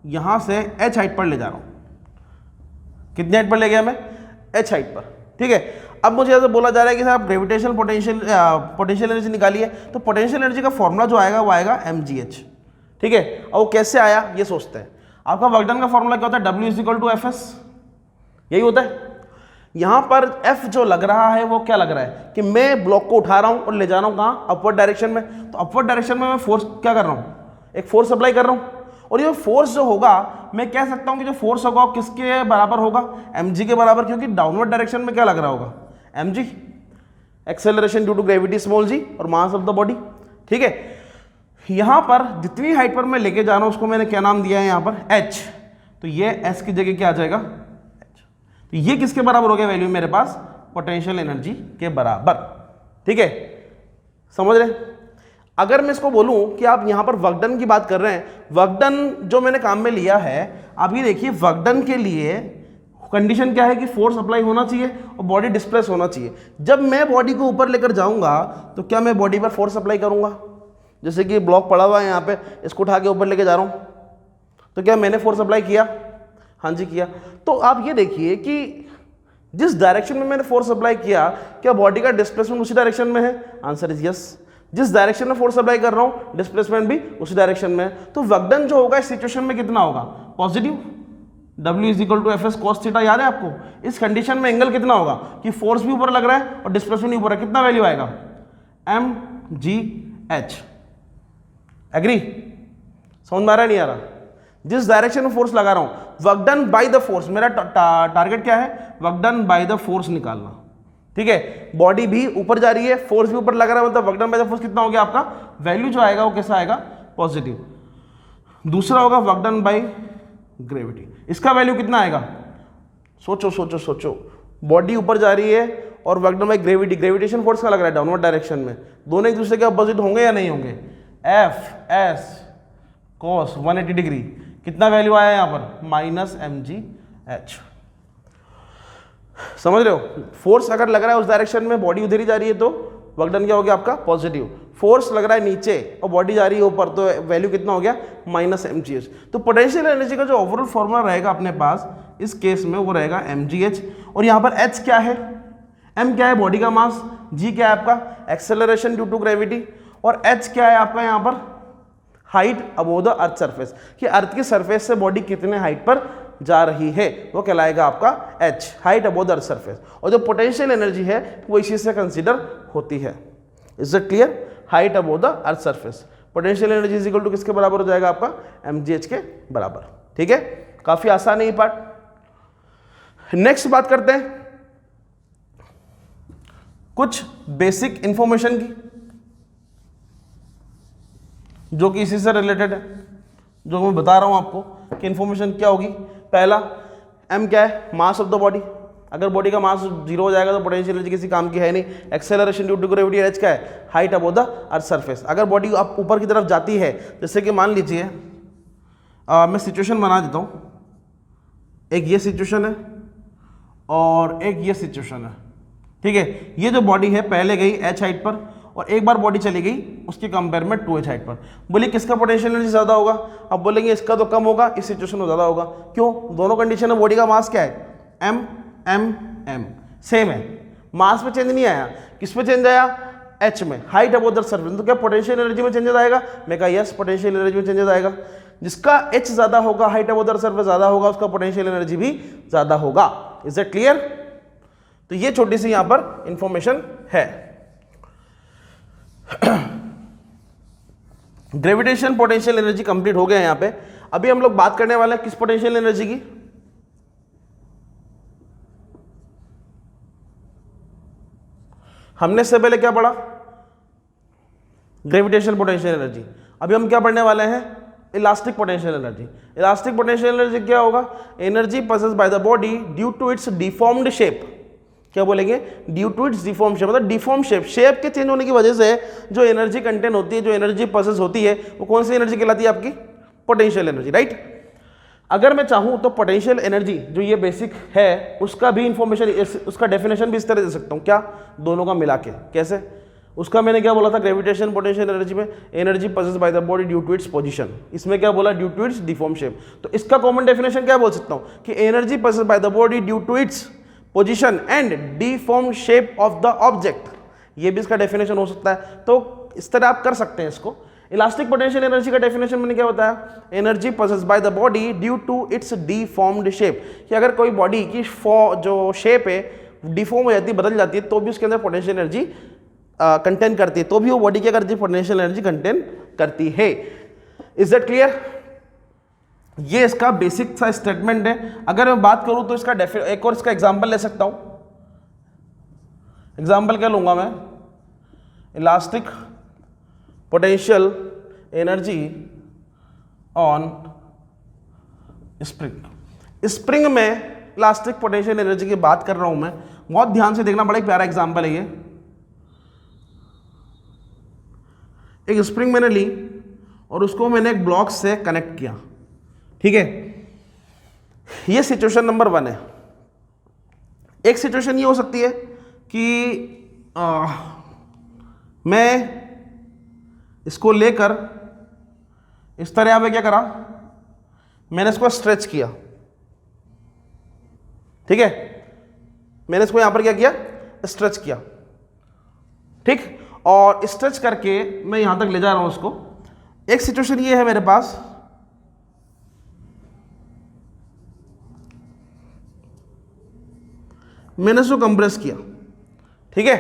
यहाँ से h हाइट पर ले जा रहा हूँ। कितनी हाइट पर ले गया मैं, h हाइट पर, ठीक है। अब मुझे ऐसा बोला जा रहा है कि आप ग्रेविटेशनल पोटेंशियल एनर्जी निकालिए, तो पोटेंशियल एनर्जी का फॉर्मूला जो आएगा वो आएगा mgh, ठीक है। और वो कैसे आया ये सोचते हैं। आपका वर्क डन का फॉर्मूला क्या होता है, W = Fs, यही होता है। यहाँ पर F जो लग रहा है वो क्या लग रहा है कि मैं ब्लॉक को उठा रहा हूँ और ले जा रहा हूँ कहाँ, अपवर्ड डायरेक्शन में। तो अपवर्ड डायरेक्शन में मैं फोर्स क्या कर रहा हूँ, एक फोर्स अप्लाई कर रहा हूँ, और ये फोर्स जो होगा मैं कह सकता हूँ कि जो फोर्स होगा वो किसके बराबर होगा, mg के बराबर, क्योंकि डाउनवर्ड डायरेक्शन में क्या लग रहा होगा, mg, acceleration due to gravity small g और मास ऑफ द बॉडी, ठीक है। यहाँ पर जितनी हाइट पर मैं लेके जा रहा हूँ उसको मैंने क्या नाम दिया है यहाँ पर, h, तो ये s की जगह क्या आ जाएगा, h। तो ये किसके बराबर हो गया वैल्यू मेरे पास, पोटेंशियल एनर्जी के बराबर, ठीक है, समझ रहे। अगर मैं इसको बोलूं कि आप यहां पर वर्क डन की बात कर रहे हैं, वर्क डन जो मैंने काम में लिया है, आप ये देखिए वर्क डन के लिए कंडीशन क्या है कि फोर्स अप्लाई होना चाहिए और बॉडी डिस्प्लेस होना चाहिए। जब मैं बॉडी को ऊपर लेकर जाऊंगा तो क्या मैं बॉडी पर फोर्स अप्लाई करूंगा, जैसे कि ब्लॉक पड़ा हुआ है यहाँ पे, इसको उठा के ऊपर लेके जा रहा हूँ, तो क्या मैंने फोर्स अप्लाई किया, हाँ जी किया। तो आप ये देखिए कि जिस डायरेक्शन में मैंने फोर्स अप्लाई किया, क्या बॉडी का डिस्प्लेसमेंट उसी डायरेक्शन में है, आंसर इज यस। जिस डायरेक्शन में फोर्स अप्लाई कर रहा हूं डिस्प्लेसमेंट भी उसी डायरेक्शन में है। तो वर्क डन जो होगा इस सिचुएशन में कितना होगा, positive, W = Fs cos theta, याद है आपको। इस कंडीशन में एंगल कितना होगा कि फोर्स भी ऊपर लग रहा है और डिस्प्लेसमेंट भी ऊपर है, कितना वैल्यू आएगा, mgh। एग्री, समझ में आ रहा है नहीं आ रहा। जिस डायरेक्शन में फोर्स लगा रहा हूं, work done by the force, मेरा टारगेट क्या है, work done by the force निकालना, ठीक है। बॉडी भी ऊपर जा रही है, फोर्स भी ऊपर लग रहा है, मतलब work done by the force कितना हो गया आपका, वैल्यू जो आएगा वो कैसा आएगा, पॉजिटिव। दूसरा होगा वर्क डन बाय ग्रेविटी, इसका वैल्यू कितना आएगा, सोचो सोचो सोचो, बॉडी ऊपर जा रही है और work done by gravity, gravitation force का लग रहा है डाउनवर्ड डायरेक्शन में, दोनों एक दूसरे के अपोजिट होंगे या नहीं होंगे, Fs cos 180 डिग्री, कितना वैल्यू आया यहाँ पर, -mgh। समझ रहे हो, फोर्स अगर लग रहा है उस डायरेक्शन में, बॉडी उधर ही जा रही है, तो वर्क डन क्या हो गया आपका, पॉजिटिव। फोर्स लग रहा है नीचे और बॉडी जा रही है ऊपर, तो वैल्यू कितना हो गया, -mgh। तो पोटेंशियल एनर्जी का जो ओवरऑल फॉर्मूला रहेगा अपने पास इस केस में वो रहेगा mgh, और यहाँ पर h क्या है, m क्या है बॉडी का मास, g क्या है आपका एक्सेलरेशन ड्यू टू ग्रेविटी, और h क्या है आपका यहाँ पर height above the earth surface, कि अर्थ की सरफेस से बॉडी कितने हाइट पर जा रही है, वो कहलाएगा आपका h, height above the earth surface. और जो पोटेंशियल एनर्जी है वो इसी से कंसीडर होती है। Is it clear? Height above the earth surface, potential energy is equal to किसके बराबर हो जाएगा आपका mgh के बराबर। ठीक है, काफी आसान है ये पार्ट। नेक्स्ट बात करते हैं कुछ बेसिक इंफॉर्मेशन की जो कि इसी से रिलेटेड है, जो मैं बता रहा हूं आपको कि इंफॉर्मेशन क्या होगी। पहला, m क्या है, मास ऑफ द बॉडी। अगर बॉडी का मास 0 हो जाएगा तो पोटेंशियल एनर्जी किसी काम की है नहीं। Acceleration due to gravity, h क्या है, height above the earth surface. अगर बॉडी आप ऊपर की तरफ जाती है, जैसे कि मान लीजिए मैं सिचुएशन बना देता हूं, एक ये सिचुएशन है और एक ये सिचुएशन है। ठीक है, ये जो बॉडी है पहले गई h हाइट पर और एक बार बॉडी चली गई उसके कंपेयर में 2h हाइट पर। बोलिए किसका पोटेंशियल एनर्जी ज्यादा होगा? अब बोलेंगे इसका तो कम होगा, इस सिचुएशन में ज्यादा होगा। क्यों? दोनों कंडीशन में बॉडी का मास क्या है, m m m सेम है, मास में चेंज नहीं आया। किस में चेंज आया? h में, हाइट अबोव द सरफेस। तो क्या पोटेंशियल एनर्जी में चेंजेस आएगा? मैं कहा यस, पोटेंशियल एनर्जी में चेंजेस आएगा। जिसका h ज्यादा होगा, हाइट अबोव द सरफेस ज्यादा होगा, उसका पोटेंशियल एनर्जी भी ज्यादा होगा। Is it clear? तो ये छोटी सी यहां पर इंफॉर्मेशन है। ग्रेविटेशन पोटेंशियल एनर्जी कंप्लीट हो गया है यहां पे। अभी हम लोग बात करने वाले हैं किस पोटेंशियल एनर्जी की? हमने इससे पहले क्या पढ़ा? Gravitation potential energy. अभी हम क्या पढ़ने वाले हैं? Elastic potential energy. Elastic potential energy क्या होगा? Energy possessed by the body due to its deformed shape. क्या बोलेंगे? Due to its deform shape, मतलब डिफॉर्म शेप, शेप के चेंज होने की वजह से जो एनर्जी कंटेन होती है, जो एनर्जी पसेस होती है, वो कौन सी एनर्जी कहलाती है आपकी? Potential energy, right. अगर मैं चाहूं तो पोटेंशियल एनर्जी जो ये बेसिक है उसका भी इंफॉर्मेशन, उसका डेफिनेशन भी इस तरह दे सकता हूं। क्या? दोनों का मिला के। कैसे? उसका मैंने क्या बोला था ग्रेविटेशन पोटेंशियल एनर्जी में? Energy possessed by the body due to its position. इसमें क्या बोला? Due to its deform shape. तो इसका कॉमन डेफिनेशन क्या बोल सकता हूं कि energy possessed by the body due to its position and deform shape of the object. ये भी इसका डेफिनेशन हो सकता है। तो इस तरह आप कर सकते हैं इसको। इलास्टिक पोटेंशियल एनर्जी का डेफिनेशन मैंने क्या बताया? Energy possessed by the body due to its deformed shape, कि अगर कोई बॉडी की जो शेप है डिफॉर्म हो जाती है, बदल जाती है, तो भी उसके अंदर पोटेंशियल एनर्जी कंटेन करती है, तो भी वो बॉडी क्या करती है? पोटेंशियल एनर्जी कंटेन करती है। Is that clear? ये इसका बेसिक सा स्टेटमेंट है। अगर मैं बात करूं तो इसका एक और इसका एग्जांपल ले सकता हूं। एग्जांपल क्या लूंगा मैं? Elastic potential energy on spring. Spring में इलास्टिक पोटेंशियल एनर्जी की बात कर रहा हूं मैं, बहुत ध्यान से देखना, बड़ा एक प्यारा एग्जांपल है ये। एक स्प्रिंग मैंने ली और उसको मैंने एक ब्लॉक से कनेक्ट किया। ठीक है, ये सिचुएशन नंबर 1 है। एक सिचुएशन ये हो सकती है कि मैं इसको लेकर इस तरह पे क्या करा, मैंने इसको स्ट्रेच किया। ठीक है, मैंने इसको यहां पर क्या किया? स्ट्रेच किया। ठीक, और स्ट्रेच करके मैं यहां तक ले जा रहा हूं उसको। एक सिचुएशन ये है मेरे पास, मैंने इसको कंप्रेस किया। ठीक है,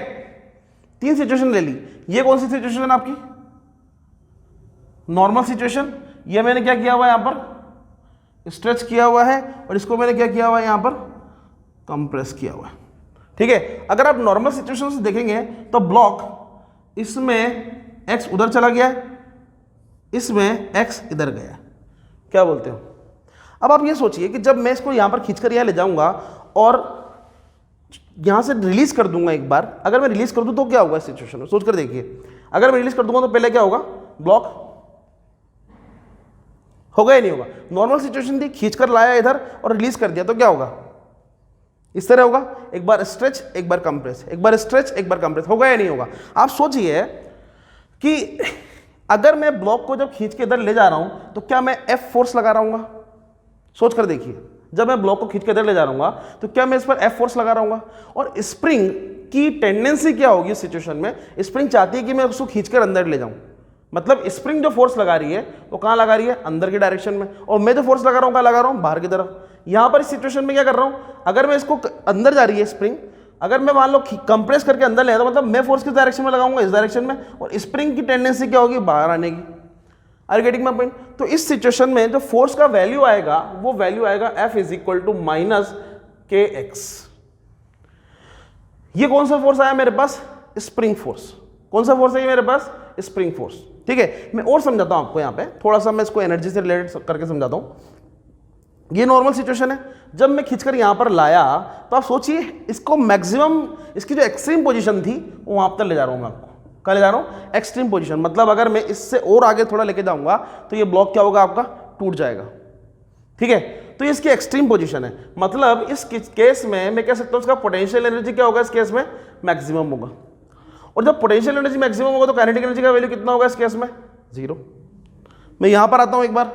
3 सिचुएशन ले ली। ये कौन सी सिचुएशन है आपकी? Normal situation. ये मैंने क्या किया हुआ है? यहां पर स्ट्रेच किया हुआ है और इसको मैंने क्या किया हुआ है? यहां पर कंप्रेस किया हुआ है। ठीक है, अगर आप नॉर्मल सिचुएशन से देखेंगे तो ब्लॉक इसमें x उधर चला गया है, इसमें x इधर गया। क्या बोलते हो? अब आप ये सोचिए कि जब मैं इसको यहां पर खींचकर यहां ले जाऊंगा और यहां से रिलीज कर दूंगा एक बार, अगर मैं रिलीज कर दूं तो क्या होगा इस सिचुएशन में? सोचकर देखिए। अगर मैं रिलीज कर दूंगा तो पहले क्या होगा? ब्लॉक होगा या नहीं होगा? नॉर्मल सिचुएशन थी, खींचकर लाया इधर और रिलीज कर दिया तो क्या होगा? इस तरह होगा, एक बार स्ट्रेच एक बार कंप्रेस, एक बार स्ट्रेच एक बार कंप्रेस। होगा या नहीं होगा? आप सोचिए कि अगर मैं ब्लॉक को जब खींच के इधर ले जा रहा हूं तो क्या मैं F फोर्स लगा रहा हूंगा? सोच कर देखिए, जब मैं ब्लॉक को खींच के इधर ले जा रहा हूँ तो क्या मैं इस पर एफ फोर्स लगा रहा हूँ, और स्प्रिंग की टेंडेंसी क्या होगी इस सिचुएशन में, स्प्रिंग चाहती है कि मैं उसको खींचकर अंदर ले जाऊँ। मतलब स्प्रिंग जो फोर्स लगा रही है वो कहाँ लगा रही है, अंदर की डायरेक्शन में, और मैं जो फोर्स लगा रहा हूँ कहाँ लगा रहा हूँ, बाहर की तरफ। यहाँ पर इस सिचुएशन में क्या कर रहा हूँ, अगर मैं इसको अंदर जा रही है स्प्रिंग, अगर मैं मान लो कंप्रेस करके अंदर ले, तो मतलब मैं फोर्स किस डायरेक्शन में लगाऊंगा, इस डायरेक्शन में, और स्प्रिंग की टेंडेंसी क्या होगी, बाहर आने की। Are getting my point? तो इस सिचुएशन में जो फोर्स का वैल्यू आएगा वो वैल्यू आएगा F is equal to minus KX। ये कौन सा फोर्स आया मेरे पास, स्प्रिंग फोर्स। कौन सा फोर्स है ये मेरे पास, स्प्रिंग फोर्स। ठीक है, मैं और समझाता हूं आपको, यहां पे थोड़ा सा मैं इसको एनर्जी से रिलेटेड करके समझाता हूं। ये नॉर्मल सिचुएशन है, जब मैं खींचकर यहां पर लाया तो आप सोचिए इसको मैक्सिमम, इसकी जो एक्सट्रीम पोजीशन थी वो वहां तक ले जा रहा हूं मैं आपको। कहाँ ले जा रहा हूं, एक्सट्रीम पोजीशन। मतलब अगर मैं इससे और आगे थोड़ा लेके जाऊंगा तो ये ब्लॉक क्या होगा आपका, टूट जाएगा। ठीक है, तो इसकी एक्सट्रीम पोजीशन है, मतलब इस केस में मैं कह सकता हूं इसका पोटेंशियल एनर्जी क्या होगा, इस केस में मैक्सिमम होगा। और जब पोटेंशियल एनर्जी मैक्सिमम होगा तो काइनेटिक एनर्जी का वैल्यू कितना होगा इस केस में, 0। मैं यहां पर आता हूं एक बार,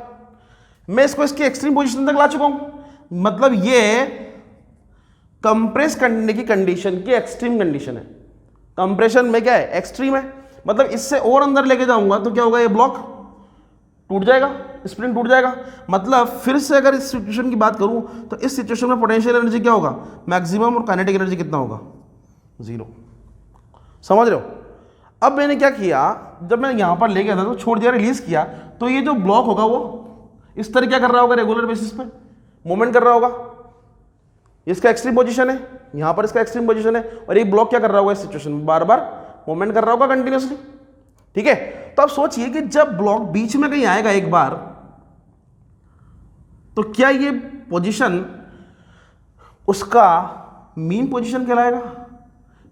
मैं इसको इसकी एक्सट्रीम पोजीशन तक ला चुका हूं, मतलब ये कंप्रेस करने की कंडीशन की एक्सट्रीम कंडीशन है। कंप्रेशन में क्या है, एक्सट्रीम है, मतलब इससे और अंदर लेके जाऊंगा तो क्या होगा, ये ब्लॉक टूट जाएगा, स्प्रिंग टूट जाएगा। मतलब फिर से अगर इस सिचुएशन की बात करूं तो इस सिचुएशन में पोटेंशियल एनर्जी क्या होगा, मैक्सिमम, और काइनेटिक एनर्जी कितना होगा, 0। समझ रहे हो? अब मैंने क्या किया, जब मैं यहां पर ले गया था तो छोड़ दिया, रिलीज किया, तो ये जो ब्लॉक होगा वो इस तरह क्या कर रहा होगा, रेगुलर बेसिस पे मूवमेंट कर रहा होगा। इसका एक्सट्रीम पोजीशन है, यहां पर इसका एक्सट्रीम पोजीशन है, और एक ब्लॉक क्या कर रहा होगा इस सिचुएशन में, बार बार मूवमेंट कर रहा होगा कंटिन्यूअसली। ठीक है, तो आप सोचिए कि जब ब्लॉक बीच में कहीं आएगा एक बार, तो क्या ये पोजीशन उसका मीन पोजीशन कहलाएगा।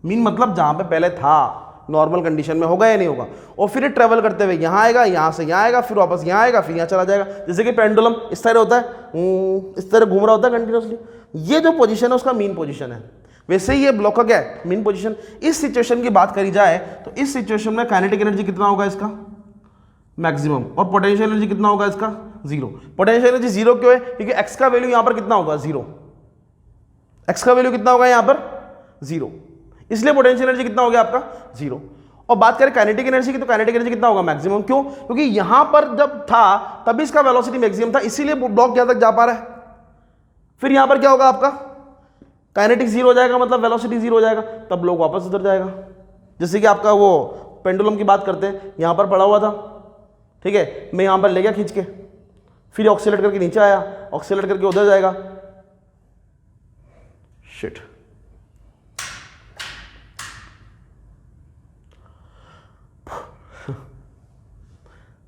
मीन मतलब जहां पे पहले था नॉर्मल कंडीशन में, होगा या नहीं होगा, और फिर ट्रेवल करते हुए यहां आएगा, यहां से यहां आएगा, फिर वापस यहां आएगा, फिर यहां चला जाएगा। जैसे कि पेंडुलम इस तरह होता है, इस तरह घूम रहा होता है कंटिन्यूअसली। ये जो पोजीशन है उसका मीन पोजीशन है, वैसे ही ये ब्लॉक का क्या है, मीन पोजीशन। इस सिचुएशन की बात करी जाए तो इस सिचुएशन में काइनेटिक एनर्जी कितना होगा इसका, मैक्सिमम, और पोटेंशियल एनर्जी कितना होगा इसका, 0। पोटेंशियल एनर्जी 0 क्यों है, क्योंकि एक्स का वैल्यू यहां पर कितना होगा, 0। एक्स का वैल्यू कितना होगा यहां पर, 0, इसलिए पोटेंशियल एनर्जी कितना हो गया आपका, 0। और बात करें काइनेटिक एनर्जी की, तो काइनेटिक एनर्जी कितना होगा, मैक्सिमम। क्यों, क्योंकि यहां पर जब था तभी इसका वेलोसिटी मैक्सिमम था, इसीलिए ब्लॉक यहां तक जा पा रहा है। फिर यहां पर क्या होगा आपका, काइनेटिक 0 हो जाएगा, मतलब वेलोसिटी 0 हो जाएगा, तब ब्लॉक वापस उधर जाएगा। जैसे कि आपका वो पेंडुलम की बात करते हैं, यहां पर पड़ा हुआ था, ठीक है, मैं यहां पर ले गया खींच के, फिर ऑक्सीलेट करके नीचे आया, ऑक्सीलेट करके उधर जाएगा। शिट,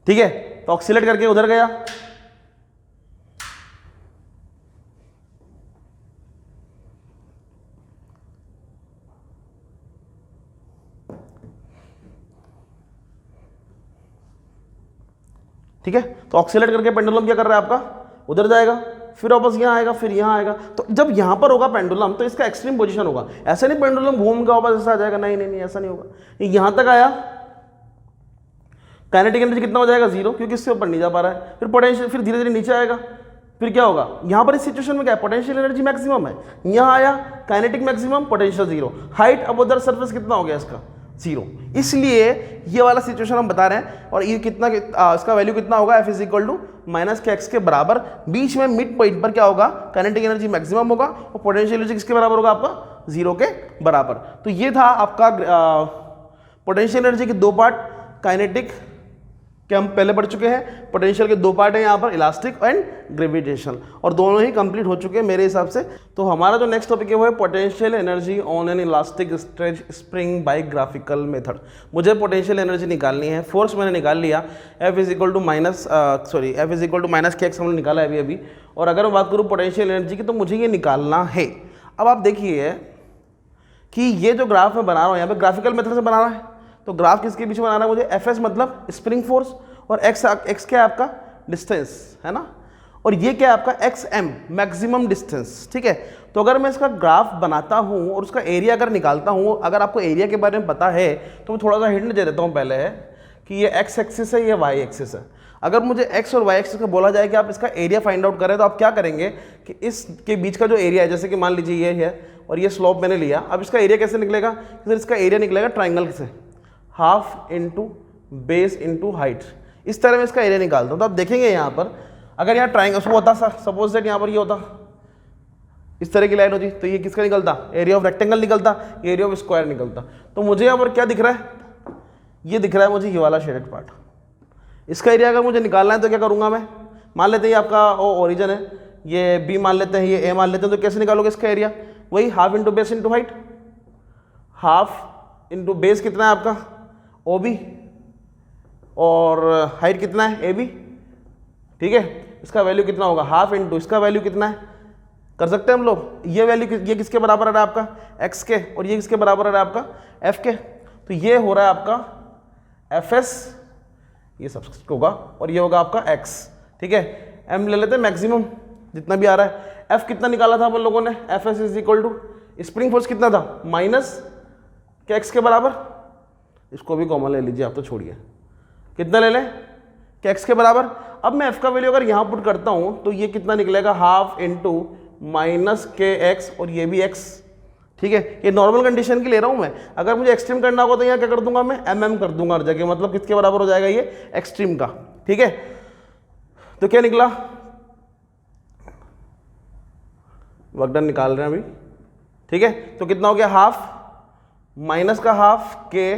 ठीक है, तो ऑक्सीलेट करके उधर गया, ठीक है, तो ऑक्सीलेट करके पेंडुलम क्या कर रहा है आपका, उधर जाएगा, फिर वापस यहां आएगा, फिर यहां आएगा। तो जब यहां पर होगा पेंडुलम तो इसका एक्सट्रीम पोजीशन होगा। ऐसा नहीं पेंडुलम घूम के वापस ऐसा आ जाएगा, नहीं नहीं नहीं, ऐसा नहीं होगा। यहां तक आया, काइनेटिक एनर्जी कितना हो जाएगा, 0, क्योंकि इससे ऊपर नहीं जा पा रहा है। फिर पोटेंशियल, फिर धीरे धीरे नीचे आएगा, फिर क्या होगा, यहां पर इस सिचुएशन में क्या है, पोटेंशियल एनर्जी मैक्सिमम है, यहां आया काइनेटिक मैक्सिमम, पोटेंशियल 0, हाइट अब उधर सरफेस कितना हो गया इसका, 0। इसलिए ये वाला सिचुएशन हम बता रहे हैं, और ये कितना इसका वैल्यू कितना होगा, F is equal to minus k x के बराबर। बीच में मिड पॉइंट पर क्या होगा, काइनेटिक एनर्जी मैक्सिमम होगा, और पोटेंशियल एनर्जी किसके बराबर होगा आपका, 0 के बराबर। तो ये था आपका पोटेंशियल एनर्जी के 2 पार्ट, काइनेटिक के हम पहले पढ़ चुके हैं, पोटेंशियल के 2 पार्ट हैं यहाँ पर, इलास्टिक एंड ग्रेविटेशनल, और दोनों ही कंप्लीट हो चुके हैं मेरे हिसाब से। तो हमारा जो नेक्स्ट टॉपिक है वो है potential energy on an elastic stretch spring by graphical method. मुझे पोटेंशियल एनर्जी निकालनी है, फोर्स मैंने निकाल लिया, F is equal to minus k x हमने निकाला है अभी। और अगर मैं बात करूँ पोटेंशियल एनर्जी की तो मुझे ये निकालना है। अब आप देखिए कि ये जो ग्राफ मैं बना रहा हूँ यहाँ पे ग्राफिकल मेथड से बना रहा है, तो ग्राफ किसके पीछे बनाना है मुझे, Fs मतलब स्प्रिंग फोर्स, और x क्या है आपका डिस्टेंस, है ना, और ये क्या है आपका xm मैक्सिमम डिस्टेंस। ठीक है, तो अगर मैं इसका ग्राफ बनाता हूँ और उसका एरिया अगर निकालता हूँ, अगर आपको एरिया के बारे में पता है तो मैं थोड़ा सा हिंट दे देता हूँ पहले कि ये x एक्सिस है, ये y एक्सिस है। अगर मुझे एक्स और वाई एक्सिस का बोला जाए कि आप इसका एरिया फाइंड आउट करें, तो आप क्या करेंगे कि इसके बीच का जो एरिया है, जैसे कि मान लीजिए ये है और ये स्लोप मैंने लिया, अब इसका एरिया कैसे निकलेगा? सर इसका एरिया निकलेगा ट्राइंगल से, half into base into height, इस तरह में इसका एरिया निकालता हूँ। तो आप देखेंगे यहाँ पर अगर यहाँ ट्राइंगल होता, सपोज दैट यहाँ पर ये होता, इस तरह की लाइन होती, तो ये किसका निकलता? एरिया ऑफ रेक्टेंगल निकलता, एरिया ऑफ स्क्वायर निकलता। तो मुझे यहाँ पर क्या दिख रहा है? ये दिख रहा है मुझे ये वाला शेडेड पार्ट। इसका एरिया अगर मुझे निकालना है तो क्या करूँगा मैं? मान लेते हैं ये आपका ओरिजिन है, ये बी मान लेते हैं, ये ए मान लेते हैं, तो कैसे निकालोगे इसका एरिया? वही half into base into height, half into base कितना है आपका? ओ बी, और हाइट कितना है? ए बी, ठीक है। इसका वैल्यू कितना होगा? हाफ इंटू इसका वैल्यू कितना है? कर सकते हैं हम लोग। ये वैल्यू ये किसके बराबर है आपका? एक्स के, और ये किसके बराबर है आपका? एफ के। तो ये हो रहा है आपका एफ एस, ये सबस्क्रिप्ट होगा, और ये होगा आपका एक्स, ठीक है। एम ले लेते हैं मैक्सिमम जितना भी आ रहा है। एफ कितना निकाला था अपन लोगों ने? F S is equal to spring force कितना था? माइनस के एक्स के बराबर, इसको भी कॉमन ले लीजिए आप, तो छोड़िए, कितना ले लें? के एक्स के बराबर। अब मैं एफ का वैल्यू अगर यहाँ पुट करता हूँ तो ये कितना निकलेगा? Half into minus k x, और ये भी एक्स, ठीक है। ये नॉर्मल कंडीशन की ले रहा हूँ मैं। अगर मुझे एक्सट्रीम करना होगा तो यहाँ क्या कर दूंगा मैं? एम कर दूंगा हर जगह, मतलब किसके बराबर हो जाएगा? ये एक्सट्रीम का, ठीक है। तो क्या निकला? वर्क डन निकाल रहे हैं अभी, ठीक है। तो कितना हो गया? हाफ माइनस का हाफ के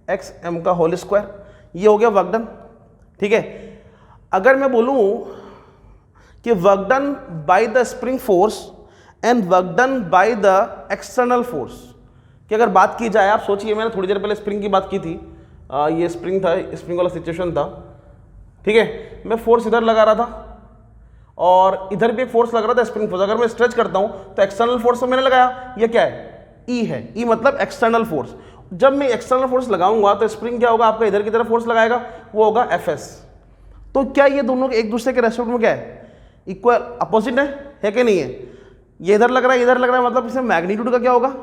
एक्स एम का होल स्क्वायर, ये हो गया वर्क डन, ठीक है। अगर मैं बोलूं कि work done by the spring force and work done by the external force की अगर बात की जाए, आप सोचिए, मैंने थोड़ी देर पहले स्प्रिंग की बात की थी, ये स्प्रिंग था, स्प्रिंग वाला सिचुएशन था, ठीक है। मैं फोर्स इधर लगा रहा था और इधर भी एक फोर्स लग रहा था, स्प्रिंग फोर्स। अगर मैं स्ट्रेच करता हूं तो एक्सटर्नल फोर्स तो मैंने लगाया, ये क्या है? ई है, ई मतलब एक्सटर्नल फोर्स। जब मैं एक्सटर्नल फोर्स लगाऊंगा तो स्प्रिंग क्या होगा आपका? इधर की तरफ फोर्स लगाएगा, वो होगा एफ एस। तो क्या ये दोनों एक दूसरे के रेस्पेक्ट में क्या है? इक्वल, अपोजिट है कि नहीं है? ये इधर लग रहा है, इधर लग रहा है, मतलब इसमें मैग्नीट्यूड का क्या होगा?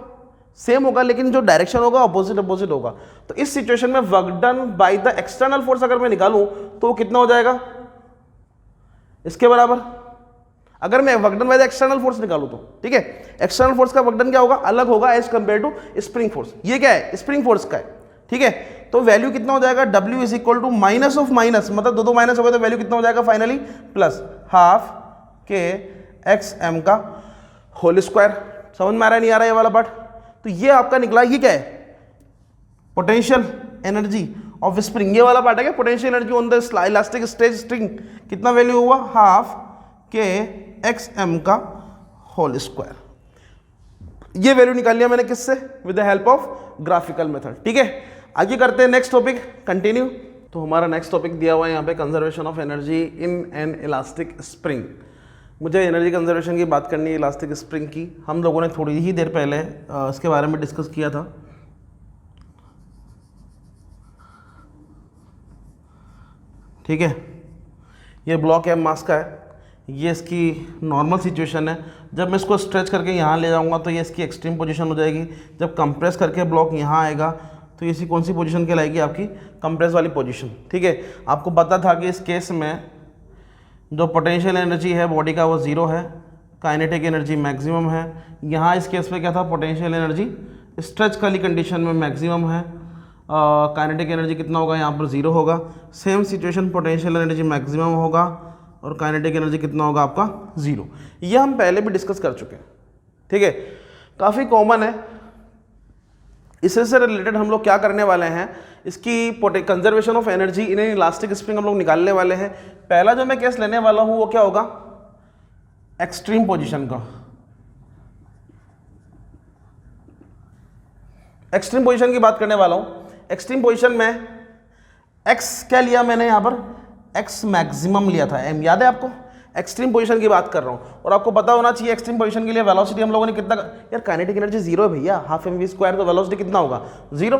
सेम होगा, लेकिन जो डायरेक्शन होगा अपोजिट होगा। तो इस सिचुएशन में work done by the external force अगर मैं निकालूं तो वो कितना हो जाएगा? इसके बराबर। अगर मैं work done by the external force निकालूं तो, ठीक है, एक्सटर्नल फोर्स का वर्क डन क्या होगा? अलग होगा as compare to spring force. ये क्या है? स्प्रिंग फोर्स का है, ठीक है। तो वैल्यू कितना हो जाएगा? W is equal to minus of minus, मतलब दो माइनस हो गए तो वैल्यू कितना हो जाएगा finally? Plus half k x m का होल स्क्वायर। समझ में आ रहा है नहीं आ रहा है ये वाला पार्ट? तो ये आपका निकला, ये क्या है? पोटेंशियल एनर्जी ऑफ स्प्रिंग, ये वाला पार्ट है क्या? Potential energy on the elastic stretch string, कितना वैल्यू हुआ? हाफ के एक्स एम का होल स्क्वायर। ये वैल्यू निकाल लिया मैंने किससे? With the help of graphical method, ठीक है। आगे करते हैं नेक्स्ट टॉपिक, कंटिन्यू। तो हमारा नेक्स्ट टॉपिक दिया हुआ है यहाँ पे, conservation of energy in an elastic spring. मुझे एनर्जी कंजर्वेशन की बात करनी है इलास्टिक स्प्रिंग की। हम लोगों ने थोड़ी ही देर पहले इसके बारे में डिस्कस किया था, ठीक है। ये ब्लॉक एम मास का है, ये इसकी नॉर्मल सिचुएशन है। जब मैं इसको स्ट्रेच करके यहाँ ले जाऊँगा तो ये इसकी एक्सट्रीम पोजीशन हो जाएगी। जब कंप्रेस करके ब्लॉक यहाँ आएगा तो ये कौन सी पोजीशन कहलाएगी? आपकी कंप्रेस वाली पोजीशन, ठीक है। आपको पता था कि इस केस में जो पोटेंशियल एनर्जी है बॉडी का वो 0 है, काइनेटिक एनर्जी मैक्सिमम है। यहाँ इस केस में क्या था? पोटेंशियल एनर्जी स्ट्रेच वाली कंडीशन में मैक्सिमम है, काइनेटिक एनर्जी कितना होगा? यहाँ पर 0 होगा। Same situation, potential energy maximum होगा और काइनेटिक एनर्जी कितना होगा आपका? 0। ये हम पहले भी डिस्कस कर चुके हैं, ठीक है, काफ़ी कॉमन है। इससे रिलेटेड हम लोग क्या करने वाले हैं, इसकी conservation of energy in an elastic spring हम लोग निकालने वाले हैं। पहला जो मैं केस लेने वाला हूं वो क्या होगा? एक्सट्रीम पोजीशन का। एक्सट्रीम पोजीशन की बात करने वाला हूं। एक्सट्रीम पोजीशन में एक्स क्या लिया मैंने यहां पर? एक्स मैक्सिमम लिया था, एम याद है आपको? एक्सट्रीम पोजीशन की बात कर रहा हूं और आपको पता होना चाहिए एक्सट्रीम पोजीशन के लिए वेलोसिटी हम लोगों ने कितना, यार काइनेटिक एनर्जी 0 है भैया, हाफ एम वी स्क्वायर, तो वेलोसिटी कितना होगा? 0,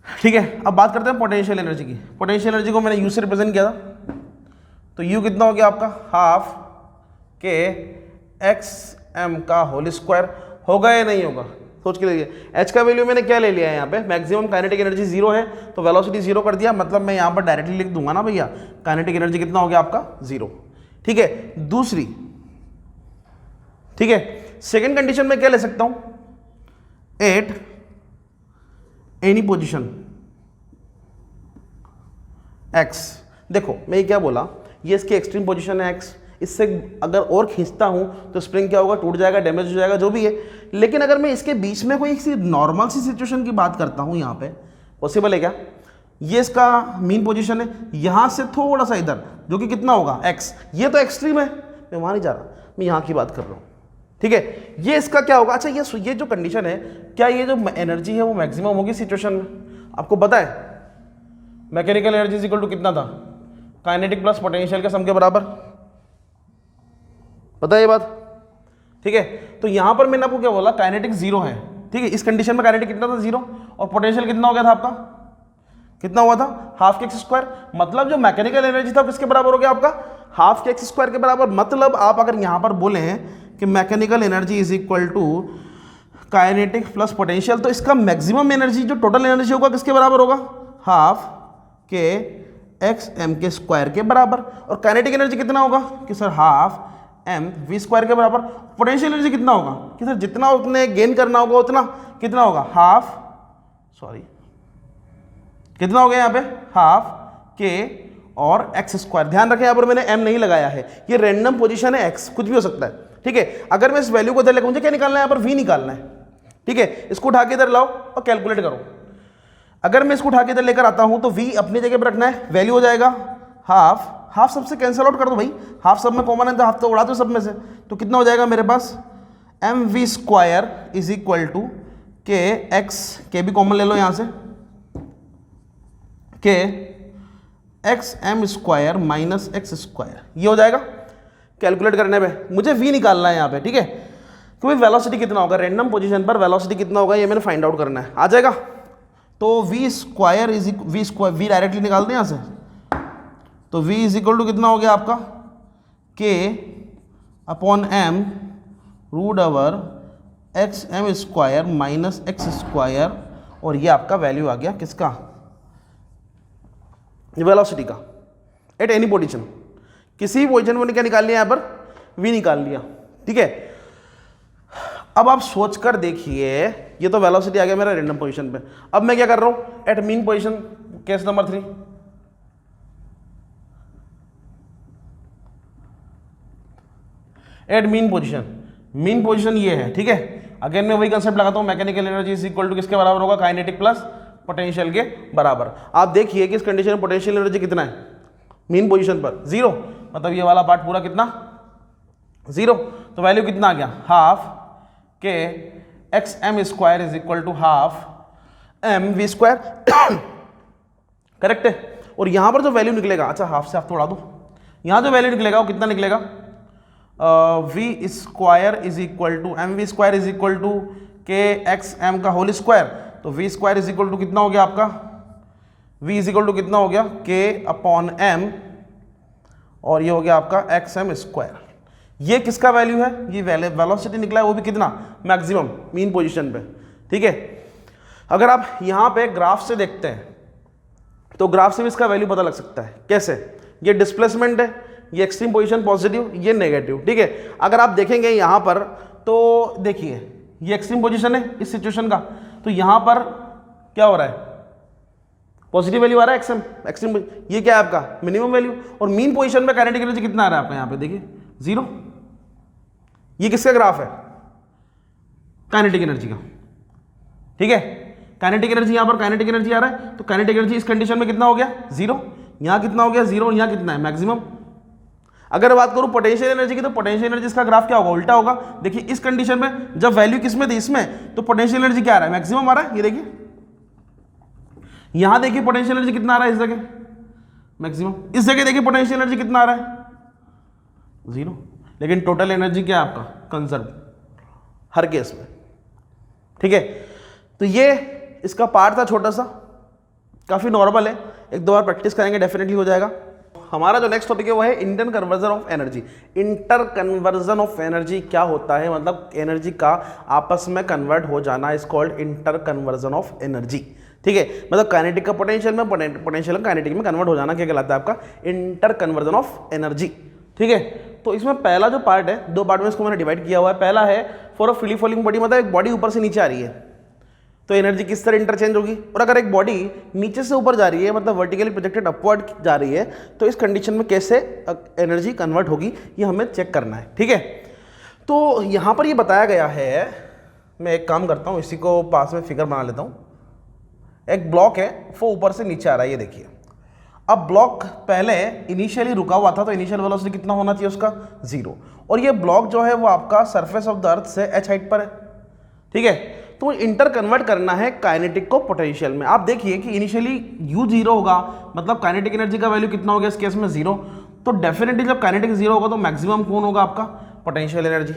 ठीक है। अब बात करते हैं पोटेंशियल एनर्जी की। पोटेंशियल एनर्जी को मैंने यू से रिप्रेजेंट किया था, तो यू कितना हो गया आपका? हाफ के एक्स एम का होल स्क्वायर। होगा या नहीं होगा? सोच के लिए एच का वैल्यू मैंने क्या ले लिया है यहाँ पे, मैक्सिमम काइनेटिक एनर्जी 0 है तो वेलोसिटी 0 कर दिया, मतलब मैं यहाँ पर डायरेक्टली लिख दूंगा ना भैया, काइनेटिक एनर्जी कितना हो गया आपका 0। ठीक है, दूसरी, ठीक है, सेकेंड कंडीशन में क्या ले सकता हूं, एट एनी पोजिशन x। देखो मैं ये क्या बोला, ये इसकी एक्सट्रीम पोजीशन है x, इससे अगर और खींचता हूं तो स्प्रिंग क्या होगा, टूट जाएगा, डैमेज हो जाएगा, जो भी है। लेकिन अगर मैं इसके बीच में कोई सी नॉर्मल सी सिचुएशन की बात करता हूं, यहां पे पॉसिबल है क्या, ये इसका मीन पोजीशन है, यहां से थोड़ा सा इधर जो कि कितना होगा x, ये तो एक्सट्रीम है, मैं वहां नहीं जा रहा, मैं यहां की बात कर रहा हूं। ठीक है, ये इसका क्या होगा, अच्छा ये जो कंडीशन है, क्या ये जो एनर्जी है वो मैक्सिमम होगी सिचुएशन में, आपको पता है मैकेनिकल एनर्जी इक्वल टू कितना था, काइनेटिक प्लस पोटेंशियल के सम के बराबर, पता है ये बात। ठीक है, तो यहां पर मैंने आपको क्या बोला, काइनेटिक 0 है। ठीक है, इस कंडीशन में काइनेटिक कितना था 0, और पोटेंशियल कितना हो गया था आपका, कितना हुआ था हाफ के एक्स स्क्वायर, मतलब जो मैकेनिकल एनर्जी था किसके बराबर हो गया आपका, हाफ के एक्स स्क्वायर के बराबर। मतलब आप अगर यहां पर बोले हैं कि mechanical energy is equal to kinetic plus potential, तो इसका मैक्सिमम एनर्जी जो टोटल एनर्जी होगा किसके बराबर होगा, हाफ के एक्स एम के स्क्वायर के बराबर। और काइनेटिक एनर्जी कितना होगा कि sir half m v square के बराबर। पोटेंशियल एनर्जी कितना होगा कि सर जितना उतने गेन करना होगा उतना कितना होगा, हाफ, सॉरी कितना हो गया यहाँ पे, हाफ के और एक्स स्क्वायर। ध्यान रखें यहाँ पर मैंने एम नहीं लगाया है, ये रैंडम पोजीशन है, एक्स कुछ भी हो सकता है। ठीक है, अगर मैं इस वैल्यू को इधर लेकर, मुझे क्या निकालना है यहाँ पर, वी निकालना है। ठीक है, इसको उठा के इधर लाओ और कैलकुलेट करो। अगर मैं इसको उठा के इधर लेकर आता हूं तो v अपनी जगह पर रखना है, वैल्यू हो जाएगा हाफ, हाफ सबसे कैंसिल आउट कर दो भाई, हाफ सब में कॉमन है तो हाफ तो उड़ा दो सब में से, तो कितना हो जाएगा मेरे पास, m v square is equal to k x, k भी कॉमन ले लो यहां से, k x m square minus x square, ये हो जाएगा। कैलकुलेट करने पे मुझे v निकालना है यहाँ पे। ठीक है, क्योंकि वेलोसिटी कितना होगा, रैंडम पोजीशन पर वेलोसिटी कितना होगा ये मैंने फाइंड आउट करना है, आ जाएगा। तो v square is v square, v directly निकाल दें यहाँ से, तो v इज इक्वल टू कितना हो गया आपका, k upon m root over x m square minus x square, और ये आपका वैल्यू आ गया किसका, वेलोसिटी का, एट एनी पोजीशन। किसी भी पोजीशन में क्या निकाल लिया यहाँ पर, v निकाल लिया। ठीक है, अब आप सोच कर देखिए, ये तो वेलोसिटी आ गया मेरा रैंडम पोजीशन पे। अब मैं क्या कर रहा हूं, at mean position, case number 3, at mean position, mean position ये है। ठीक है, अगेन मैं वही कंसेप्ट लगाता हूं, mechanical energy is equal to किसके बराबर होगा, काइनेटिक प्लस पोटेंशियल के बराबर। आप देखिए कि इस कंडीशन में पोटेंशियल एनर्जी कितना है मीन पोजीशन पर, 0, मतलब ये वाला पार्ट पूरा कितना 0, तो वैल्यू कितना आ गया, half k x m square is equal to half m v square, correct है। और यहां पर जो वैल्यू निकलेगा, अच्छा हाफ से हाफ तो उड़ा दो, यहां जो वैल्यू निकलेगा वो कितना निकलेगा, v square is equal to m v square is equal to k x m का होल स्क्वायर, तो v square is equal to कितना हो गया आपका, वी इज इक्वल टू कितना हो गया, के अपॉन एम, और ये हो गया आपका एक्स एम स्क्वायर। ये किसका वैल्यू है, ये वेलोसिटी निकला है, वो भी कितना, मैक्सिमम मीन पोजीशन पे। ठीक है, अगर आप यहां पे ग्राफ से देखते हैं तो ग्राफ से भी इसका वैल्यू पता लग सकता है। कैसे, ये डिस्प्लेसमेंट है, ये एक्सट्रीम पोजीशन पॉजिटिव, ये नेगेटिव। ठीक है, अगर आप देखेंगे यहां पर तो देखिए ये एक्सट्रीम पोजीशन है इस सिचुएशन का, तो यहां पर क्या हो रहा है, पॉजिटिव वैल्यू आ रहा है एक्सएम, एक्सट्रीम, ये क्या है आपका मिनिमम वैल्यू। और मीन पोजीशन में काइनेटिक एनर्जी कितना आ रहा है आपका, यहां पे देखिए 0। ये किसका ग्राफ है, काइनेटिक एनर्जी का। ठीक है, काइनेटिक एनर्जी यहां पर काइनेटिक एनर्जी आ रहा है, तो काइनेटिक एनर्जी इस कंडीशन में कितना हो गया 0, यहां कितना हो गया 0, यहां कितना है मैक्सिमम। अगर बात करूं पोटेंशियल एनर्जी की, तो पोटेंशियल एनर्जी इसका ग्राफ क्या होगा, उल्टा होगा। देखिए इस कंडीशन में जब वैल्यू किसमें थी, इसमें, तो पोटेंशियल एनर्जी क्या आ रहा है, मैक्सिमम आ रहा है। ये देखिए यहां देखिए पोटेंशियल एनर्जी कितना आ रहा है, इस जगह मैक्सिमम, इस जगह देखिए पोटेंशियल एनर्जी कितना आ रहा है 0, लेकिन टोटल एनर्जी क्या है आपका कंजर्व हर केस में। ठीक है, तो ये इसका पार्ट था छोटा सा, काफी नॉर्मल है, एक दो बार प्रैक्टिस करेंगे डेफिनेटली हो जाएगा। हमारा जो नेक्स्ट टॉपिक है वो है inter conversion of energy. Inter conversion of energy क्या होता है, मतलब एनर्जी का आपस में कन्वर्ट हो जाना is called inter conversion of energy. ठीक है, मतलब काइनेटिक का पोटेंशियल में, पोटेंशियल काइनेटिक में कन्वर्ट हो जाना क्या कहलाता है आपका, इंटर कन्वर्जन ऑफ एनर्जी। ठीक है, तो इसमें पहला जो पार्ट है, दो पार्ट में इसको मैंने डिवाइड किया हुआ है। पहला है for a free falling body, मतलब एक बॉडी ऊपर से नीचे आ रही है तो एनर्जी किस तरह इंटरचेंज होगी, और अगर एक बॉडी नीचे से ऊपर जा रही है मतलब वर्टिकली प्रोजेक्टेड अपवर्ड जा रही है तो इस कंडीशन में कैसे एनर्जी कन्वर्ट होगी ये हमें चेक करना है। ठीक है, तो यहाँ पर ये बताया गया है, मैं एक काम करता हूँ, इसी को पास में फिगर बना लेता हूँ। एक ब्लॉक है वो ऊपर से नीचे आ रहा है, ये देखिए। अब ब्लॉक पहले इनिशियली रुका हुआ था तो इनिशियल वेलोसिटी कितना होना चाहिए उसका, 0, और ये ब्लॉक जो है वो आपका सरफेस ऑफ द अर्थ से h हाइट पर है। ठीक है, तो इंटर कन्वर्ट करना है काइनेटिक को पोटेंशियल में। आप देखिए कि इनिशियली u 0 होगा, मतलब काइनेटिक एनर्जी का वैल्यू कितना हो गया इस केस में 0, तो डेफिनेटली जब काइनेटिक 0 होगा तो मैक्सिमम कौन होगा आपका, पोटेंशियल एनर्जी।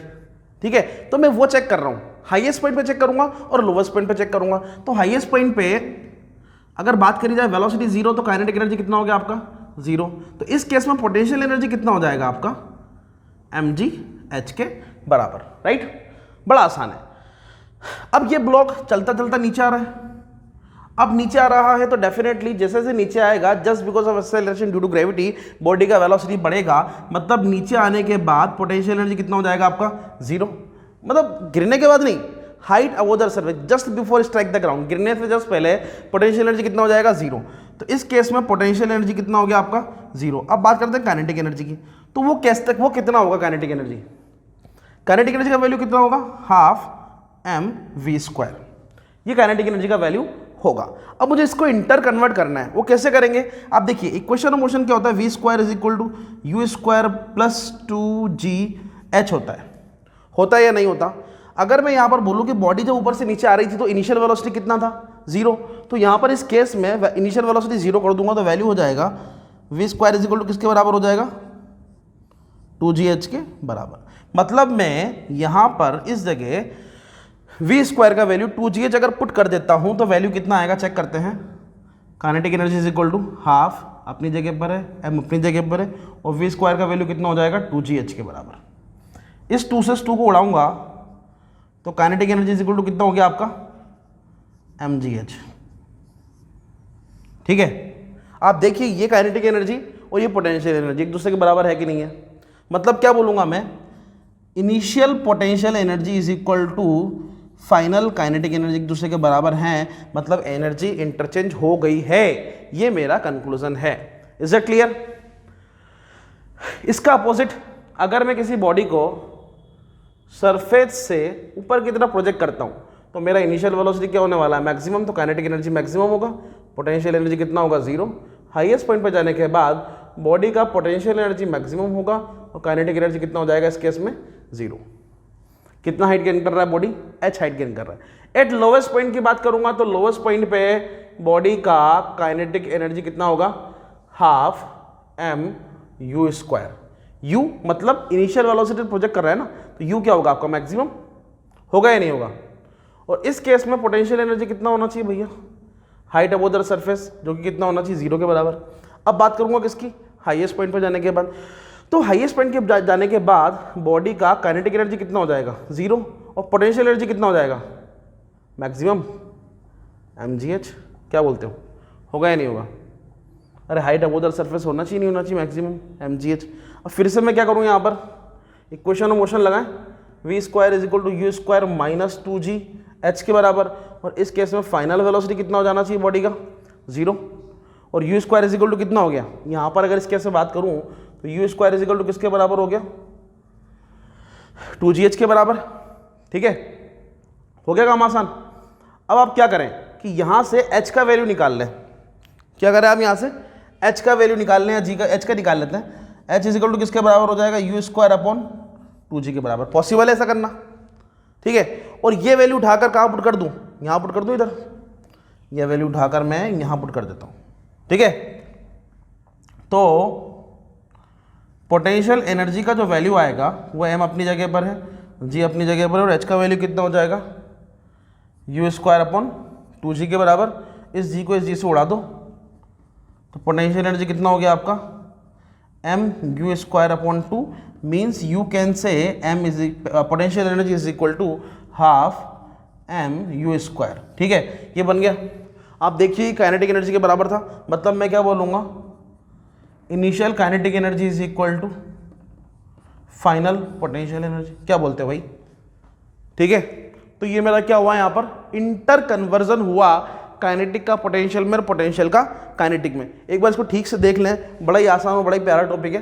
ठीक है, तो मैं वो चेक कर रहा हूँ, हाईएस्ट पॉइंट पे चेक करूंगा और लोवेस्ट पॉइंट पे चेक करूंगा। तो हाईएस्ट पॉइंट पे अगर बात करी जाए वेलोसिटी 0 तो काइनेटिक एनर्जी कितना हो गया आपका 0, तो इस केस में पोटेंशियल एनर्जी कितना हो जाएगा आपका mgh के बराबर। राइट, बड़ा आसान है। अब ये ब्लॉक चलता चलता नीचे आ रहा है, अब नीचे आ रहा है तो डेफिनेटली जैसे जैसे नीचे आएगा just because of acceleration due to gravity body का वेलोसिटी बढ़ेगा, मतलब नीचे आने के बाद पोटेंशियल एनर्जी कितना हो जाएगा आपका 0, मतलब गिरने के बाद नहीं, height above the surface just before strike the ground, गिरने से जस्ट पहले पोटेंशियल एनर्जी कितना हो जाएगा 0। तो इस केस में पोटेंशियल एनर्जी कितना हो गया आपका 0। अब बात करते हैं काइनेटिक एनर्जी की, तो वो कैसे तक, वो कितना होगा काइनेटिक एनर्जी, काइनेटिक एनर्जी का वैल्यू कितना होगा, हाफ mv², ये काइनेटिक एनर्जी का वैल्यू होगा। अब मुझे इसको इंटर कन्वर्ट करना है, वो कैसे करेंगे आप देखिए। इक्वेशन ऑफ मोशन क्या होता है, v² is equal to u² plus 2gh होता है या नहीं होता। अगर मैं यहाँ पर बोलूँ कि बॉडी जब ऊपर से नीचे आ रही थी तो इनिशियल वेलोसिटी कितना था 0, तो यहाँ पर इस केस में इनिशियल वेलोसिटी 0 कर दूंगा तो वैल्यू हो जाएगा v² इज इक्वल टू किसके बराबर हो जाएगा, 2gh के बराबर। मतलब मैं यहाँ पर इस जगह v² का वैल्यू 2gh अगर पुट कर देता हूँ तो वैल्यू कितना आएगा चेक करते हैं। Kinetic energy is equal to half अपनी जगह पर है, m अपनी जगह पर है, और v² का वैल्यू कितना हो जाएगा 2gh के बराबर। इस 2 से 2 को उड़ाऊंगा तो kinetic energy is equal to कितना हो गया आपका mgh। ठीक है, आप देखिए ये काइनेटिक एनर्जी और ये पोटेंशियल एनर्जी एक दूसरे के बराबर है कि नहीं है। मतलब क्या बोलूंगा मैं, initial potential energy is equal to final kinetic energy एक दूसरे के बराबर हैं, मतलब एनर्जी इंटरचेंज हो गई है, ये मेरा कंक्लूजन है। Is it clear. इसका अपोजिट, अगर मैं किसी बॉडी को सरफेस से ऊपर की तरफ प्रोजेक्ट करता हूं तो मेरा इनिशियल वेलोसिटी क्या होने वाला है, मैक्सिमम, तो काइनेटिक एनर्जी मैक्सिमम होगा, पोटेंशियल एनर्जी कितना होगा 0। हाईएस्ट पॉइंट पर जाने के बाद बॉडी का पोटेंशियल एनर्जी मैक्सिमम होगा और काइनेटिक एनर्जी कितना हो जाएगा इस केस में 0। कितना हाइट गेन कर रहा है बॉडी, h हाइट गेन कर रहा है। एट लोवेस्ट पॉइंट की बात करूंगा तो लोवेस्ट पॉइंट पे बॉडी का काइनेटिक एनर्जी कितना होगा, हाफ mu²। u मतलब इनिशियल वेलोसिटी प्रोजेक्ट कर रहा है ना, तो u क्या होगा आपका मैक्सिमम होगा या नहीं होगा। और इस केस में पोटेंशियल एनर्जी कितना होना चाहिए भैया, हाइट अबव द सरफेस, जो कि कितना होना चाहिए 0 के बराबर। अब बात करूंगा किसकी, हाईएस्ट पॉइंट पर जाने के बाद, तो हाईएस्ट पॉइंट के जाने के बाद बॉडी का काइनेटिक एनर्जी कितना हो जाएगा 0 और पोटेंशियल एनर्जी कितना हो जाएगा मैक्सिमम mgh। क्या बोलते हो, होगा या नहीं होगा। अरे हाइट अबव द सरफेस होना चाहिए, नहीं होना चाहिए मैक्सिमम mgh। अब फिर से मैं क्या करूँ, यहाँ पर इक्वेशन ऑफ मोशन लगाएं, v² is equal to u² minus 2gh के बराबर, और इस केस में फाइनल वेलोसिटी कितना हो जाना चाहिए बॉडी का 0, और u² इज इक्वल टू कितना हो गया, यहाँ पर अगर इस केस से बात करूँ तो u² इज इक्वल टू किसके बराबर हो गया 2gh के बराबर। ठीक है, हो गया काम आसान। अब आप क्या करें कि यहाँ से h का वैल्यू निकाल लें। क्या करें आप, यहाँ से h का वैल्यू निकाल लें, या g का h का निकाल लेते हैं। h इज इक्वल टू किसके बराबर हो जाएगा, u² अपॉन 2g के बराबर। पॉसिबल है ऐसा करना, ठीक है। और ये वैल्यू उठाकर कहाँ पुट कर दूँ, यहाँ पुट कर दूँ, इधर ये वैल्यू उठाकर मैं यहाँ पुट कर देता हूँ। ठीक है, तो पोटेंशियल एनर्जी का जो वैल्यू आएगा वो m अपनी जगह पर है, g अपनी जगह पर है, और h का वैल्यू कितना हो जाएगा u² अपॉन 2g के बराबर। इस g को इस g से उड़ा दो तो पोटेंशियल एनर्जी कितना हो गया आपका m u square upon 2 means you can say m is potential energy is equal to half m u square. ठीक है, ये बन गया। आप देखिए काइनेटिक एनर्जी के बराबर था, मतलब मैं क्या बोलूँगा, initial kinetic energy is equal to final potential energy. क्या बोलते हैं भाई? ठीक है, तो ये मेरा क्या हुआ यहाँ पर, इंटर कन्वर्जन हुआ काइनेटिक का पोटेंशियल में और पोटेंशियल का काइनेटिक में। एक बार इसको ठीक से देख लें, बड़ा ही आसान और बड़ा ही प्यारा टॉपिक है।